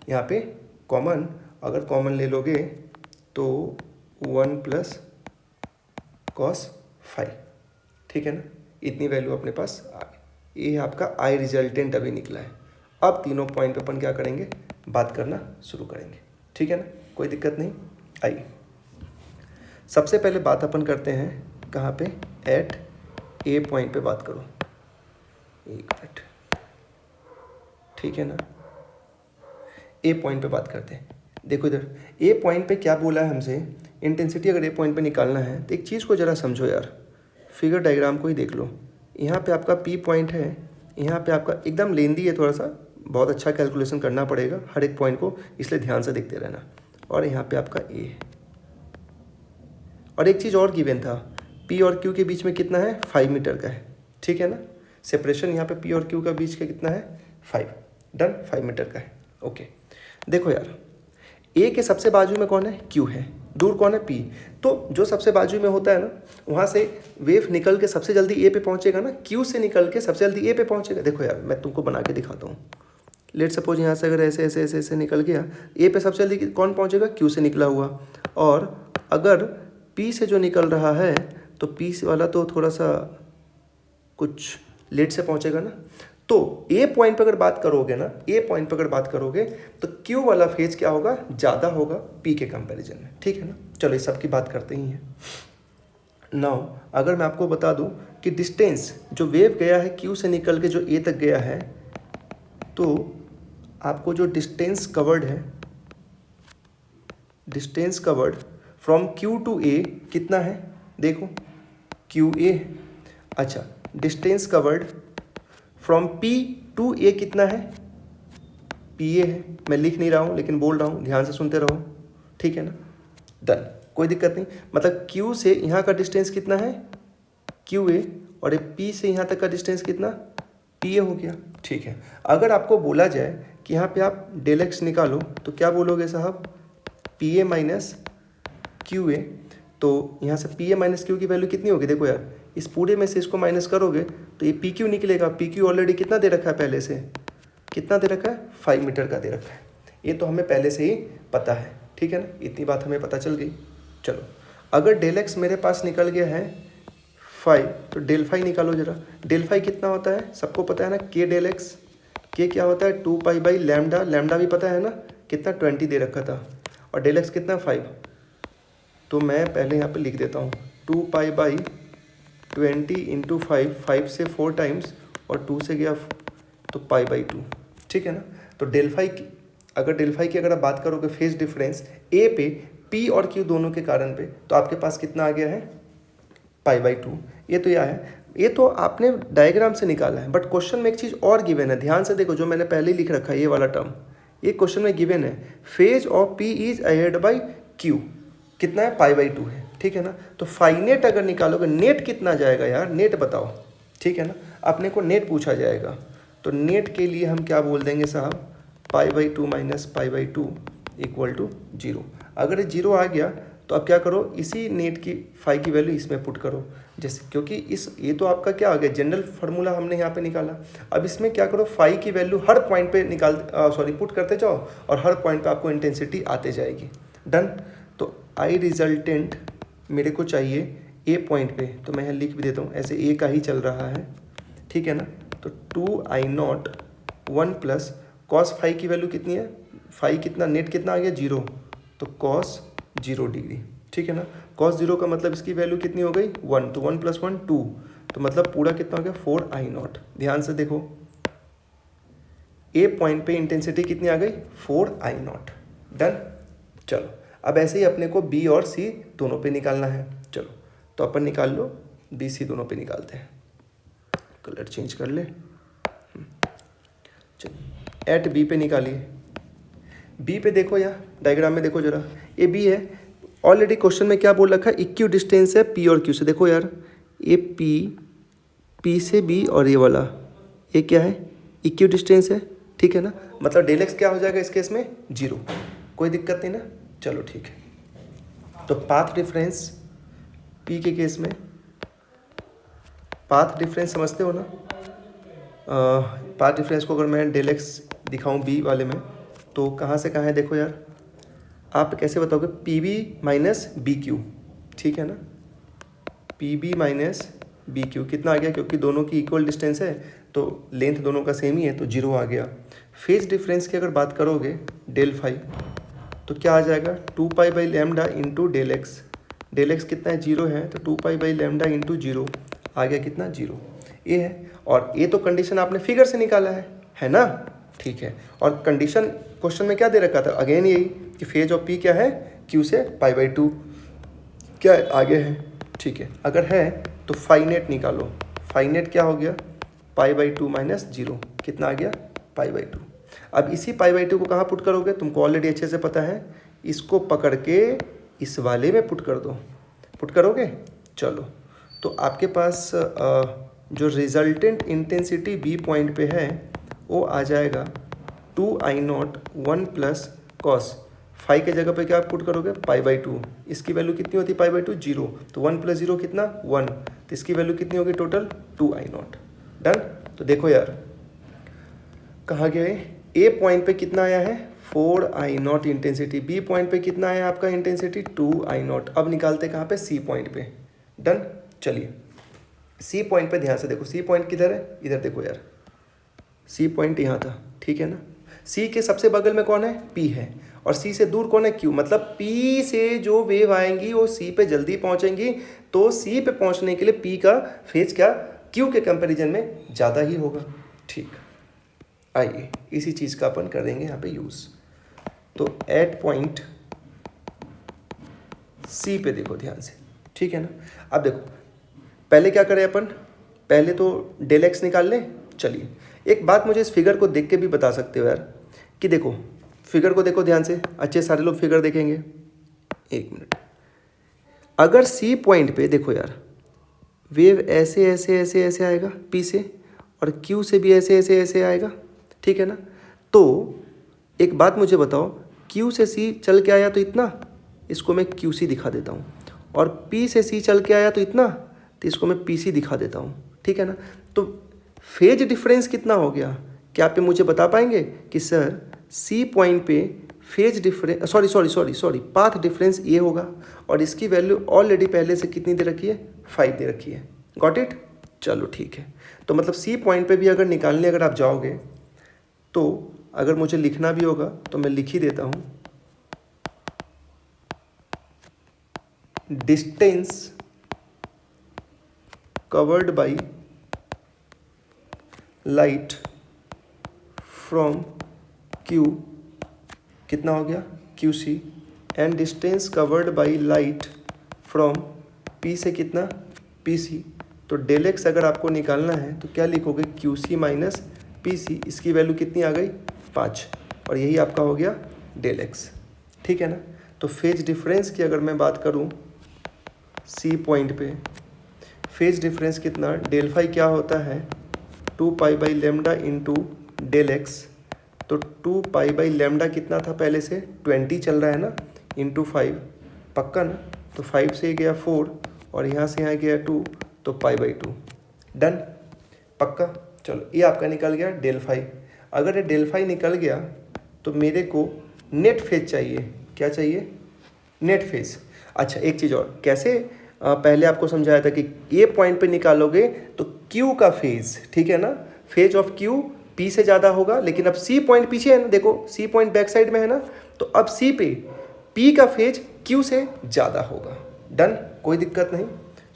यहाँ पे कॉमन, अगर कॉमन ले लोगे तो 1 प्लस cos phi, ठीक है ना। इतनी वैल्यू अपने पास आ गई। ये आपका I रिजल्टेंट अभी निकला है। अब तीनों पॉइंट पे अपन क्या करेंगे? बात करना शुरू करेंगे, ठीक है ना, कोई दिक्कत नहीं। आइए, सबसे पहले बात अपन करते हैं कहाँ पे? एट A पॉइंट पे बात करो, एक मिनट, ठीक है ना। A पॉइंट पे बात करते हैं। देखो इधर A पॉइंट पे क्या बोला है हमसे, इंटेंसिटी अगर A पॉइंट पे निकालना है तो एक चीज़ को ज़रा समझो यार, फिगर डायग्राम को ही देख लो। यहाँ पे आपका P पॉइंट है, यहाँ पे आपका एकदम लेंदी है, थोड़ा सा बहुत अच्छा कैलकुलेशन करना पड़ेगा हर एक पॉइंट को, इसलिए ध्यान से देखते रहना। और यहाँ पे आपका A है, और एक चीज़ और गिवन था, P और Q के बीच में कितना है? 5 मीटर का है, ठीक है ना। सेपरेशन यहाँ पे P और Q का बीच का कितना है? 5। डन, 5 मीटर का है। ओके, देखो यार, A के सबसे बाजू में कौन है? Q है। दूर कौन है, पी। तो जो सबसे बाजू में होता है ना, वहाँ से वेव निकल के सबसे जल्दी ए पे पहुँचेगा ना, क्यू से निकल के सबसे जल्दी ए पे पहुँचेगा। देखो यार मैं तुमको बना के दिखाता हूँ। लेट सपोज यहाँ से अगर ऐसे ऐसे ऐसे ऐसे निकल गया, ए पे सबसे जल्दी कौन पहुँचेगा, क्यू से निकला हुआ। और अगर पी से जो निकल रहा है तो पी वाला तो थोड़ा सा कुछ लेट से पहुँचेगा ना। तो ए पॉइंट पर अगर बात करोगे ना, ए पॉइंट पर अगर बात करोगे तो क्यू वाला फेज क्या होगा, ज़्यादा होगा पी के कंपैरिजन में, ठीक है ना। चलो इस सब की बात करते ही हैं। नाउ अगर मैं आपको बता दूं कि डिस्टेंस जो वेव गया है क्यू से निकल के जो ए तक गया है, तो आपको जो डिस्टेंस कवर्ड है, distance covered from Q to A कितना है, देखो क्यू ए। अच्छा, distance covered from P to A कितना है, पी ए है। मैं लिख नहीं रहा हूँ लेकिन बोल रहा हूँ, ध्यान से सुनते रहो, ठीक है ना। डन, कोई दिक्कत नहीं। मतलब क्यू से यहाँ का डिस्टेंस कितना है, क्यू ए, और ये पी से यहाँ तक का डिस्टेंस कितना, पी ए हो गया, ठीक है। अगर आपको बोला जाए कि यहाँ पे आप डेल एक्स निकालो तो क्या बोलोगे साहब, P A minus Q A. तो यहाँ से पी ए माइनस क्यू की वैल्यू कितनी होगी, देखो यार इस पूरे में से इसको माइनस करोगे तो ये पी क्यू निकलेगा। पी क्यू ऑलरेडी कितना दे रखा है, पहले से कितना दे रखा है, 5 मीटर का दे रखा है। ये तो हमें पहले से ही पता है, ठीक है ना, इतनी बात हमें पता चल गई। चलो अगर डेल एक्स मेरे पास निकल गया है 5, तो डेल फाई निकालो जरा। डेल फाई कितना होता है, सबको पता है ना, के डेल एक्स। के क्या होता है, 2 पाई बाई लैम्डा, लैम्डा भी पता है ना कितना, 20 दे रखा था। और डेल एक्स कितना, 5। तो मैं पहले यहाँ पे लिख देता हूँ 2 पाई बाई 20 इंटू 5, 5 से 4 टाइम्स और 2 से गया तो पाई बाई 2, ठीक है ना। तो डेल फाई की, अगर डेल फाई की अगर आप बात करोगे फेज डिफरेंस ए पे पी और क्यू दोनों के कारण पे, तो आपके पास कितना आ गया है, पाई बाई 2। ये तो यह है, ये तो आपने डायग्राम से निकाला है, बट क्वेश्चन में एक चीज़ और गिवन है, ध्यान से देखो, जो मैंने पहले ही लिख रखा है ये वाला टर्म, ये क्वेश्चन में गिवन है, phase of P is ahead by Q, कितना है, पाई बाई 2 है, ठीक है ना। तो फाइनेट अगर निकालोगे, नेट कितना जाएगा यार, नेट बताओ, ठीक है ना। अपने को नेट पूछा जाएगा, तो नेट के लिए हम क्या बोल देंगे साहब, pi by 2 minus pi by 2 equal to 0। अगर ये 0 आ गया तो अब क्या करो, इसी नेट की फाई की वैल्यू इसमें पुट करो, जैसे, क्योंकि इस ये तो आपका क्या आ गया, जनरल फार्मूला हमने यहाँ पे निकाला। अब इसमें क्या करो, फाई की वैल्यू हर पॉइंट पे पुट करते जाओ, और हर पॉइंट पे आपको इंटेंसिटी आते जाएगी। डन। तो आई रिजल्टेंट मेरे को चाहिए ए पॉइंट पे, तो मैं यहाँ लिख भी देता हूँ, ऐसे ए का ही चल रहा है, ठीक है ना। तो 2I0 1 प्लस कॉस फाई की वैल्यू कितनी है, फाई कितना, नेट कितना आ गया, 0, तो कॉस 0 डिग्री, ठीक है ना। कॉस 0 का मतलब इसकी वैल्यू कितनी हो गई, 1, तो 1 + 1 2, तो मतलब पूरा कितना हो गया, 4I0। ध्यान से देखो, ए पॉइंट पे इंटेंसिटी कितनी आ गई, 4I0। डन। चलो अब ऐसे ही अपने को बी और सी दोनों पे निकालना है। चलो तो अपन निकाल लो, बी सी दोनों पे निकालते हैं, कलर चेंज कर ले। चलिए एट बी पे निकालिए। बी पे देखो, यहाँ डायग्राम में देखो जरा, ये बी है, ऑलरेडी क्वेश्चन में क्या बोल रखा है, इक्यू डिस्टेंस है पी और क्यू से। देखो यार ये पी से बी, और ये वाला ये क्या है, इक्यू डिस्टेंस है, ठीक है ना। मतलब डेल एक्स क्या हो जाएगा इस केस में, 0, कोई दिक्कत नहीं ना। चलो ठीक है। तो पाथ डिफरेंस पी के केस में, पाथ डिफरेंस समझते हो ना, पाथ डिफरेंस को अगर मैं डेल एक्स दिखाऊं बी वाले में, तो कहाँ से कहाँ है, देखो यार आप कैसे बताओगे, P B minus B Q, ठीक है ना। P B minus B Q कितना आ गया, क्योंकि दोनों की इक्वल डिस्टेंस है तो लेंथ दोनों का सेम ही है, तो 0 आ गया। फेज डिफरेंस की अगर बात करोगे डेल फाई, तो क्या आ जाएगा, 2 pi by lambda into del X. Del X कितना है, 0 है, तो 2 पाई बाई लैम्डा इंटू 0 आ गया कितना, 0। ये है, और ये तो कंडीशन आपने फिगर से निकाला है ना, ठीक है। और कंडीशन क्वेश्चन में क्या दे रखा था, अगेन यही कि फेज ऑफ पी क्या है, क्यू से पाई बाई 2 क्या आगे है, ठीक है। अगर है तो फाइनेट निकालो, फाइनेट क्या हो गया, पाई बाई 2 माइनस 0 कितना आ गया, पाई बाई 2। अब इसी पाई बाई 2 को कहाँ पुट करोगे, तुमको ऑलरेडी अच्छे से पता है, इसको पकड़ के इस वाले में पुट कर दो, पुट करोगे। चलो तो आपके पास जो रिजल्टेंट इंटेंसिटी बी पॉइंट पे है वो आ जाएगा 2I0 1 प्लस कॉस फाई के जगह पे क्या पुट करोगे, π/2। इसकी वैल्यू कितनी होती है π/2, 0। तो 1 + 0 कितना, 1। तो इसकी वैल्यू कितनी होगी टोटल, 2I0। डन। तो देखो यार कहाँ गया है, ए पॉइंट पे कितना आया है 4I0 इंटेंसिटी, बी पॉइंट पे कितना आया आपका इंटेंसिटी 2I0। अब निकालते कहाँ पे, सी पॉइंट पे। डन। चलिए सी पॉइंट पे ध्यान से देखो, सी पॉइंट किधर है, इधर देखो यार, सी पॉइंट यहाँ था, ठीक है ना। सी के सबसे बगल में कौन है, पी है, और सी से दूर कौन है, क्यू। मतलब पी से जो वेव आएंगी वो सी पे जल्दी पहुंचेंगी, तो सी पे पहुंचने के लिए पी का फेज क्या क्यू के कंपैरिजन में ज़्यादा ही होगा। ठीक, आइए इसी चीज़ का अपन कर देंगे यहाँ पे यूज़। तो एट पॉइंट सी पे देखो ध्यान से, ठीक है ना। अब देखो पहले क्या करें अपन, पहले तो डेल एक्स निकाल लें। चलिए एक बात मुझे इस फिगर को देख के भी बता सकते हो यार, कि देखो फिगर को देखो ध्यान से, अच्छे सारे लोग फिगर देखेंगे। एक मिनट, अगर सी पॉइंट पे देखो यार वेव ऐसे ऐसे ऐसे ऐसे आएगा पी से, और क्यू से भी ऐसे ऐसे ऐसे आएगा, ठीक है ना। तो एक बात मुझे बताओ, क्यू से सी चल के आया तो इतना, इसको मैं क्यू सी दिखा देता हूँ, और पी से सी चल के आया तो इतना, तो इसको मैं पी सी दिखा देता हूँ, ठीक है ना। तो फेज डिफरेंस कितना हो गया, क्या आप मुझे बता पाएंगे कि सर सी पॉइंट पे phase difference, sorry path difference ये होगा, और इसकी वैल्यू ऑलरेडी पहले से कितनी दे रखी है, 5 दे रखी है। Got it. चलो ठीक है, तो मतलब सी पॉइंट पे भी अगर निकालने अगर आप जाओगे, तो अगर मुझे लिखना भी होगा तो मैं लिख ही देता हूँ, distance covered by light from Q कितना हो गया, Q C, and distance covered by light from P से कितना, पी सी। तो डेल एक्स अगर आपको निकालना है तो क्या लिखोगे, Q C minus P C, इसकी वैल्यू कितनी आ गई, 5, और यही आपका हो गया डेल एक्स, ठीक है ना। तो फेज डिफरेंस की अगर मैं बात करूं सी पॉइंट पे, फेज डिफरेंस कितना, डेल फाई क्या होता है 2π/λ इंटू डेल एक्स। तो 2π/λ कितना था पहले से, 20 चल रहा है ना, इंटू 5, पक्का ना। तो 5 से गया 4, और यहाँ से यहाँ गया 2, तो π/2। डन, पक्का। चलो ये आपका निकल गया डेल फाई। अगर ये डेल फाई निकल गया तो मेरे को नेट फेज चाहिए, क्या चाहिए, नेट फेज। अच्छा एक चीज़ और, कैसे पहले आपको समझाया था कि ये पॉइंट पे निकालोगे तो क्यू का फेज, ठीक है ना, फेज ऑफ क्यू पी से ज़्यादा होगा, लेकिन अब सी पॉइंट पीछे है ना, देखो सी पॉइंट बैक साइड में है ना, तो अब सी पे पी का फेज क्यू से ज़्यादा होगा। डन, कोई दिक्कत नहीं।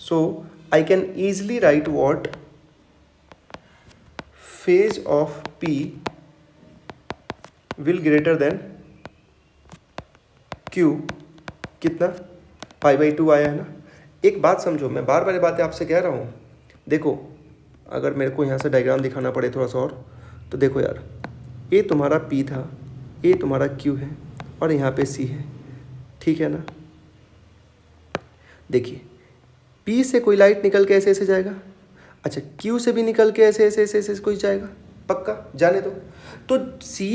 So I can easily write what phase of P will greater than Q, कितना, π/2 आया है ना। एक बात समझो, मैं बार बार ये बातें आपसे कह रहा हूँ, देखो अगर मेरे को यहाँ से डायग्राम दिखाना पड़े थोड़ा सा और, तो देखो यार ये तुम्हारा P था, ये तुम्हारा Q है, और यहाँ पे C है, ठीक है ना। देखिए P से कोई लाइट निकल के ऐसे ऐसे जाएगा, अच्छा Q से भी निकल के ऐसे ऐसे ऐसे ऐसे कोई जाएगा, पक्का, जाने दो। तो C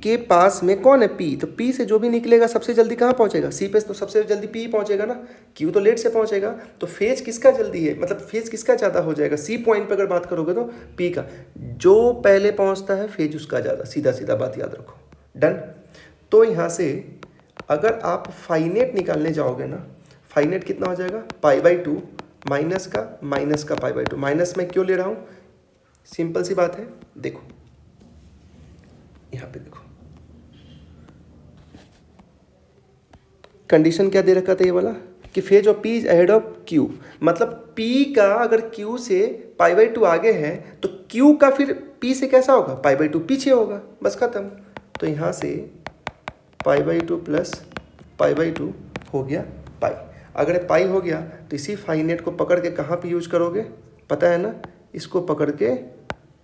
के पास में कौन है, P, तो P से जो भी निकलेगा सबसे जल्दी कहाँ पहुँचेगा, C पे तो सबसे जल्दी P ही पहुँचेगा ना, Q तो लेट से पहुँचेगा। तो फेज किसका जल्दी है, मतलब फेज किसका ज़्यादा हो जाएगा, C पॉइंट पे अगर बात करोगे तो P का, जो पहले पहुँचता है फेज उसका ज़्यादा, सीधा सीधा बात याद रखो। डन। तो यहाँ से अगर आप फाइनेट निकालने जाओगे ना, फाइनेट कितना हो जाएगा, π/2 माइनस का π/2। माइनस में क्यों ले रहा हूँ, सिंपल सी बात है, देखो यहाँ पे देखो कंडीशन क्या दे रखा था ये वाला, कि phase of P is ahead of Q, मतलब पी का अगर क्यू से π/2 आगे है तो क्यू का फिर पी से कैसा होगा, π/2 पीछे होगा, बस खत्म। तो यहाँ से π/2 प्लस π/2 हो गया पाई। अगर पाई हो गया तो इसी फाइनेट को पकड़ के कहाँ पे यूज करोगे, पता है ना, इसको पकड़ के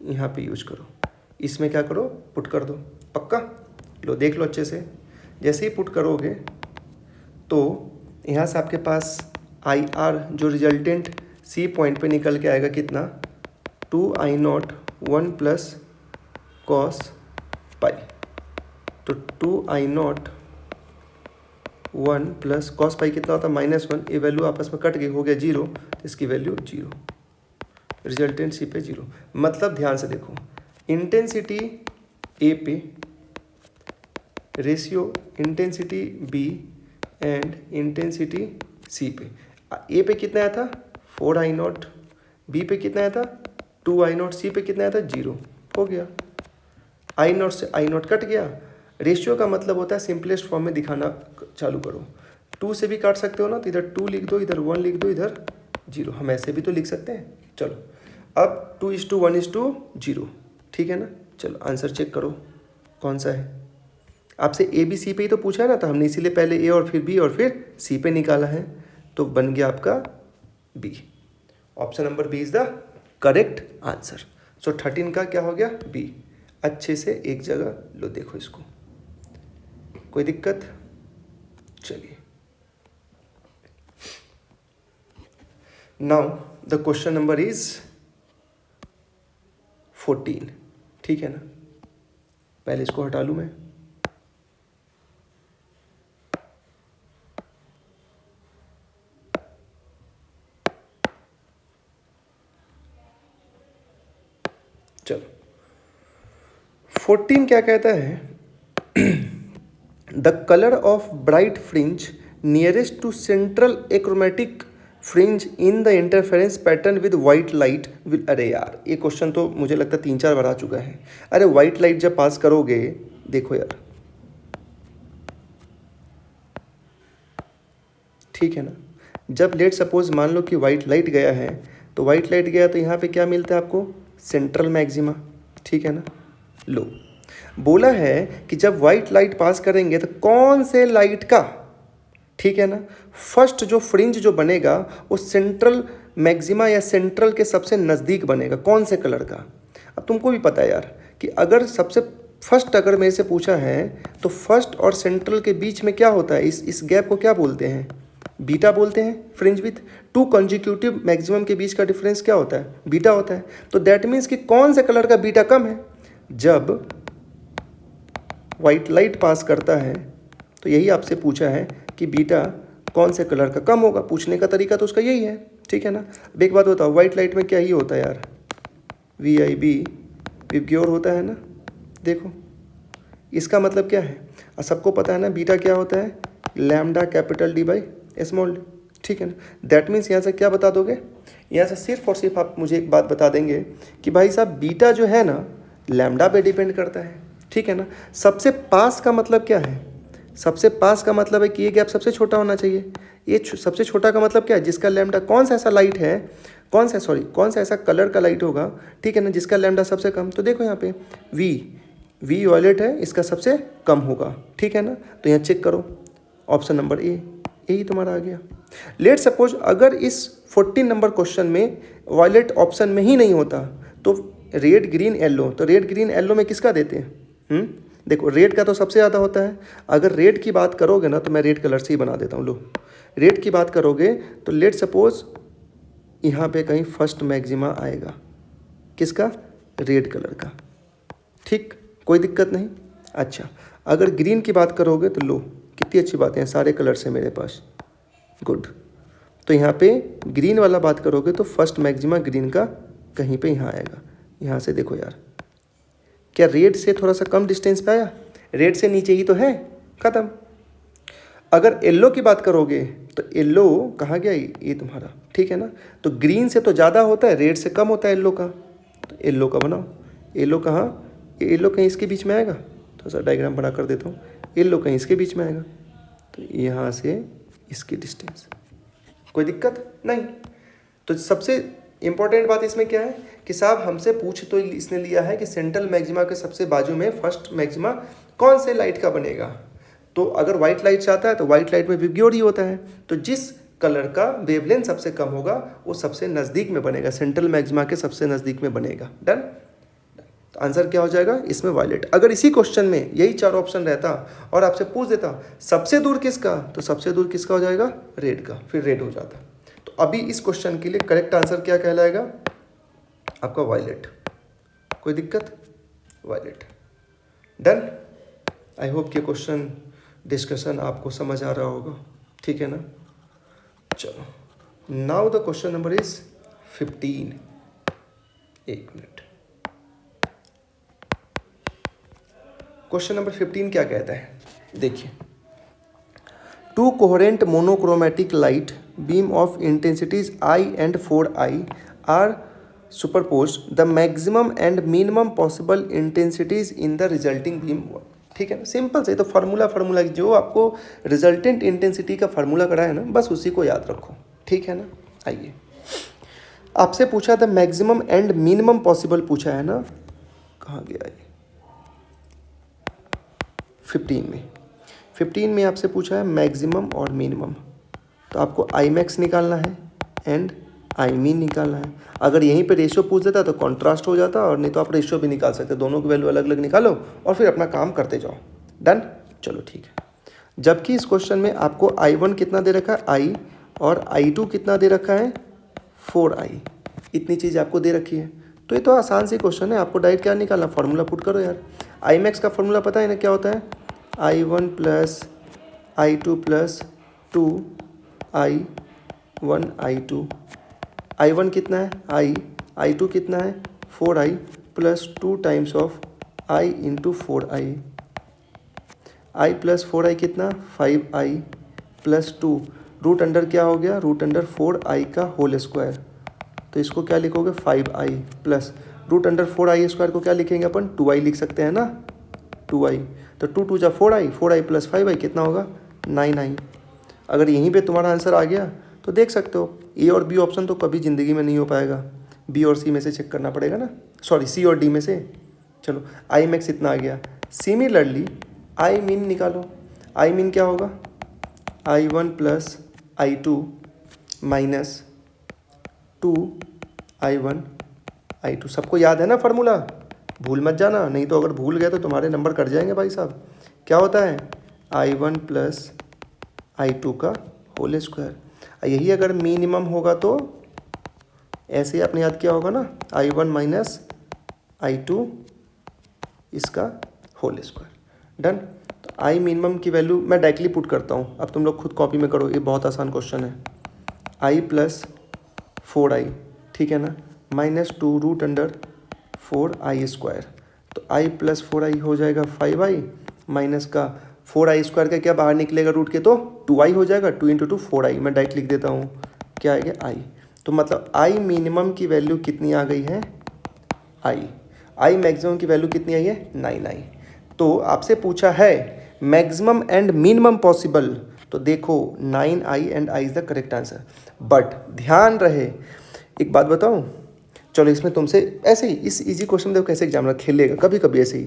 यहाँ पे यूज करो, इसमें क्या करो, पुट कर दो, पक्का। लो देख लो अच्छे से, जैसे ही पुट करोगे तो यहाँ से आपके पास आई आर जो रिजल्टेंट सी पॉइंट पे निकल के आएगा कितना, 2I0 1 प्लस कॉस पाई। तो 2I0 1 प्लस कॉस पाई कितना होता है -1, ये वैल्यू आपस में कट गई, हो गया 0, तो इसकी वैल्यू 0, रिजल्टेंट सी पे 0। मतलब ध्यान से देखो, इंटेंसिटी ए पे, ratio intensity B and intensity C पे। ए पे कितना आया था 4I0, बी पे कितना आया था 2I0, सी पे कितना आया था 0, हो गया। I0 से I0 कट गया। रेशियो का मतलब होता है सिंपलेस्ट फॉर्म में दिखाना चालू करो। 2 से भी काट सकते हो ना, तो इधर 2 लिख दो, इधर 1 लिख दो, इधर 0, हम ऐसे भी तो लिख सकते हैं। चलो अब 2:1:0, ठीक है ना। चलो आंसर चेक करो कौन सा है। आपसे ए बी सी पे ही तो पूछा है ना, तो हमने इसीलिए पहले ए और फिर बी और फिर सी पे निकाला है, तो बन गया आपका B. Option number B is the correct answer. So 13 का क्या हो गया बी। अच्छे से एक जगह लो, देखो इसको, कोई दिक्कत। चलिए now the question number is 14, ठीक है ना। पहले इसको हटा लूं मैं। चलो 14 क्या कहता है, the colour of bright fringe nearest to central achromatic fringe in the interference pattern with white light will. अरे यार ये क्वेश्चन तो मुझे लगता है 3-4 बार आ चुका है। अरे वाइट लाइट जब पास करोगे, देखो यार, ठीक है ना, जब लेट सपोज मान लो कि वाइट लाइट गया है, तो वाइट लाइट गया तो यहाँ पे क्या मिलता है आपको सेंट्रल मैक्सिमा, ठीक है ना। लो बोला है कि जब वाइट लाइट पास करेंगे तो कौन से लाइट का, ठीक है ना, फर्स्ट जो फ्रिंज जो बनेगा वो सेंट्रल मैक्सिमा या सेंट्रल के सबसे नज़दीक बनेगा, कौन से कलर का। अब तुमको भी पता है यार कि अगर सबसे फर्स्ट अगर मेरे से पूछा है तो फर्स्ट और सेंट्रल के बीच में क्या होता है, इस गैप को क्या बोलते हैं, बीटा बोलते हैं। फ्रिंज विथ 2 कंजिक्यूटिव मैक्सिमम के बीच का डिफरेंस क्या होता है, बीटा होता है। तो दैट मीन्स कि कौन से कलर का बीटा कम है, जब वाइट लाइट पास करता है तो यही आपसे पूछा है कि बीटा कौन से कलर का कम होगा। पूछने का तरीका तो उसका यही है, ठीक है ना। अब एक बात बताओ, वाइट लाइट में क्या ही होता है यार, VIB विबग्योर होता है ना। देखो इसका मतलब क्या है, सबको पता है ना बीटा क्या होता है, lambda capital D by small d, ठीक है ना। दैट मीन्स यहाँ से क्या बता दोगे, यहाँ से सिर्फ और सिर्फ आप मुझे एक बात बता देंगे कि भाई साहब बीटा जो है ना लैम्डा पे डिपेंड करता है, ठीक है ना। सबसे पास का मतलब क्या है, सबसे पास का मतलब है कि ये गैप सबसे छोटा होना चाहिए। ये सबसे छोटा का मतलब क्या है, जिसका लैम्डा, कौन सा ऐसा लाइट है, कौन सा ऐसा कलर का लाइट होगा, ठीक है ना, जिसका लैम्डा सबसे कम। तो देखो यहाँ पे वी वॉयलेट है, इसका सबसे कम होगा, ठीक है ना। तो यहाँ चेक करो ऑप्शन नंबर ए, यही तुम्हारा आ गया। लेट सपोज अगर इस 14 नंबर क्वेश्चन में वॉयलेट ऑप्शन में ही नहीं होता तो रेड ग्रीन येलो, तो रेड ग्रीन येलो में किसका देते हैं, देखो रेड का तो सबसे ज़्यादा होता है। अगर रेड की बात करोगे ना तो मैं रेड कलर से ही बना देता हूँ। लो रेड की बात करोगे तो लेट सपोज यहाँ पे कहीं फर्स्ट मैक्सिमा आएगा, किसका, रेड कलर का, ठीक, कोई दिक्कत नहीं। अच्छा अगर ग्रीन की बात करोगे तो लो कितनी अच्छी बातें हैं, सारे कलर्स हैं मेरे पास, गुड। तो यहाँ पे ग्रीन वाला बात करोगे तो फर्स्ट मैक्सिमा ग्रीन का कहीं पे यहाँ आएगा। यहाँ से देखो यार, क्या रेड से थोड़ा सा कम डिस्टेंस पे आया, रेड से नीचे ही तो है, ख़त्म। अगर येलो की बात करोगे तो येलो कहाँ गया, ये तुम्हारा, ठीक है ना। तो ग्रीन से तो ज़्यादा होता है, रेड से कम होता है येलो का, तो येलो का बनाओ। येलो कहाँ, येलो कहीं इसके बीच में आएगा, थोड़ा सा डायग्राम बना कर देता हूँ। येलो कहीं इसके बीच में आएगा, तो यहाँ से इसकी डिस्टेंस, कोई दिक्कत नहीं। तो सबसे इंपॉर्टेंट बात इसमें क्या है कि साहब हमसे पूछ तो इसने लिया है कि सेंट्रल मैक्सिमा के सबसे बाजू में फर्स्ट मैक्सिमा कौन से लाइट का बनेगा। तो अगर वाइट लाइट चाहता है तो वाइट लाइट में विबग्योर ही होता है, तो जिस कलर का वेवलेंथ सबसे कम होगा वो सबसे नज़दीक में बनेगा, सेंट्रल मैक्सिमा के सबसे नज़दीक में बनेगा। डन। तो आंसर क्या हो जाएगा इसमें, वायलेट। अगर इसी क्वेश्चन में यही 4 ऑप्शन रहता और आपसे पूछ देता सबसे दूर किसका, तो सबसे दूर किसका हो जाएगा, रेड का, फिर रेड हो जाता। तो अभी इस क्वेश्चन के लिए करेक्ट आंसर क्या कहलाएगा आपका, वायलेट। कोई दिक्कत, वायलेट। डन। आई होप कि क्वेश्चन डिस्कशन आपको समझ आ रहा होगा, ठीक है ना। चलो, now the question number is 15। एक मिनट, क्वेश्चन नंबर 15 क्या कहता है, देखिए। Two coherent monochromatic light beam of intensities I and 4I are superposed, the maximum and minimum possible intensities in the resulting beam. ठीक है ना, सिंपल से तो फार्मूला जो आपको रिजल्टेंट इंटेंसिटी का फार्मूला कराया है ना, बस उसी को याद रखो, ठीक है ना। आइए, आपसे पूछा था मैक्सिमम एंड मिनिमम पॉसिबल पूछा है ना, कहाँ गया है, 15 में आपसे पूछा है मैक्सिमम और मिनिमम, तो आपको आई मैक्स निकालना है एंड आई मीन निकालना है। अगर यहीं पे रेशियो पूछ देता तो कॉन्ट्रास्ट हो जाता, और नहीं तो आप रेशियो भी निकाल सकते, दोनों की वैल्यू अलग अलग निकालो और फिर अपना काम करते जाओ। डन, चलो ठीक है। जबकि इस क्वेश्चन में आपको I1 कितना दे रखा है, I, और I2 कितना दे रखा है, 4I, इतनी चीज़ आपको दे रखी है। तो ये तो आसान सी क्वेश्चन है, आपको डायरेक्ट क्या निकालना, फार्मूला पुट करो यार। आई मैक्स का फार्मूला पता है ना क्या होता है, I1 plus I2 plus 2I1 I2। I1 कितना है I2 कितना है 4I plus 2 times of I into 4I। I plus 4I कितना 5I प्लस 2, रूट अंडर क्या हो गया, रूट अंडर 4I का होल स्क्वायर। तो इसको क्या लिखोगे 5I plus root under 4I square को क्या लिखेंगे अपन, 2I लिख सकते हैं ना, 2I। तो 2 2 जा 4I प्लस 5I कितना होगा 9I। अगर यहीं पे तुम्हारा आंसर आ गया तो देख सकते हो, ए और बी ऑप्शन तो कभी ज़िंदगी में नहीं हो पाएगा, बी और सी में से चेक करना पड़ेगा ना, सॉरी सी और डी में से। चलो, आई मैक्स इतना आ गया। सिमिलरली आई मीन निकालो, आई मीन क्या होगा, I1 plus I2 minus 2I1 I2। सबको याद है ना फार्मूला, भूल मत जाना, नहीं तो अगर भूल गए तो तुम्हारे नंबर कट जाएंगे भाई साहब। क्या होता है I1 प्लस I2 का होल स्क्वायर। यही अगर मिनिमम होगा तो ऐसे ही आपने याद किया होगा ना, I1 माइनस I2 इसका होल स्क्वायर। डन। तो आई मिनिमम की वैल्यू मैं डायरेक्टली पुट करता हूँ, अब तुम लोग खुद कॉपी में करो, ये बहुत आसान क्वेश्चन है। I प्लस 4I, ठीक है ना, minus 2 root under 4I square. तो I प्लस 4I हो जाएगा 5I, माइनस का 4I स्क्वायर का क्या बाहर निकलेगा रूट के, तो 2I हो जाएगा, 2 इंटू 2 4I, मैं डायरेक्ट लिख देता हूँ, क्या आएगा I। तो मतलब I मिनिमम की वैल्यू कितनी आ गई है, I मैक्सिमम की वैल्यू कितनी आई है 9I। तो आपसे पूछा है मैक्सिमम एंड मिनिमम पॉसिबल, तो देखो 9I and I is the correct answer. But ध्यान रहे, एक बात बताऊँ, चलो इसमें तुमसे ऐसे ही इस इजी क्वेश्चन में देखो कैसे एग्जामिनर खेलेगा, कभी कभी ऐसे ही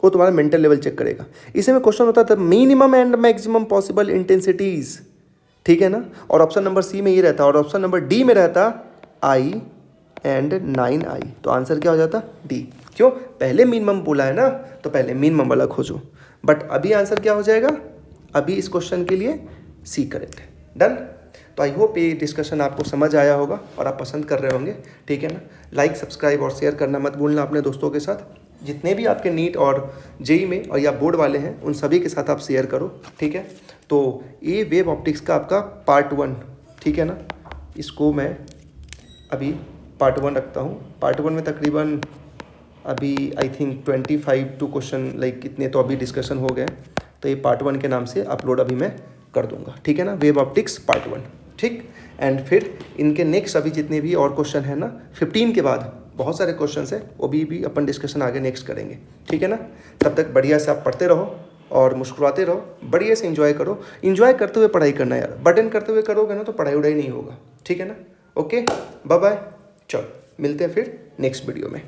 वो तुम्हारा मेंटल लेवल चेक करेगा। इसी में क्वेश्चन होता था minimum and maximum possible intensities, ठीक है ना, और ऑप्शन नंबर सी में ये रहता, और ऑप्शन नंबर डी में रहता I एंड 9I। तो आंसर क्या हो जाता डी। क्यों, पहले मिनिमम बोला है ना, तो पहले मिनिमम वाला खोजो। बट अभी आंसर क्या हो जाएगा, अभी इस क्वेश्चन के लिए सी करेक्ट है। डन। तो आई होप ये डिस्कशन आपको समझ आया होगा और आप पसंद कर रहे होंगे, ठीक है ना। लाइक, सब्सक्राइब और शेयर करना मत भूलना अपने दोस्तों के साथ, जितने भी आपके नीट और जेई में और या बोर्ड वाले हैं उन सभी के साथ आप शेयर करो, ठीक है। तो ये वेव ऑप्टिक्स का आपका पार्ट 1, ठीक है ना, इसको मैं अभी पार्ट 1 रखता हूँ। पार्ट 1 में तकरीबन अभी आई थिंक 25 क्वेश्चन लाइक इतने तो अभी डिस्कशन हो गए, तो ये पार्ट 1 के नाम से अपलोड अभी मैं कर दूंगा, ठीक है ना, वेव ऑप्टिक्स पार्ट 1, ठीक। एंड फिर इनके नेक्स्ट अभी जितने भी और क्वेश्चन है ना, 15 के बाद बहुत सारे क्वेश्चन है, वो भी अपन डिस्कशन आगे नेक्स्ट करेंगे, ठीक है ना। तब तक बढ़िया से आप पढ़ते रहो और मुस्कुराते रहो, बढ़िया से एंजॉय करो, एंजॉय करते हुए पढ़ाई करना यार, बटन करते हुए करोगे ना तो पढ़ाई उड़ाई नहीं होगा, ठीक है ना। ओके, बाय बाय, चलो मिलते हैं फिर नेक्स्ट वीडियो में।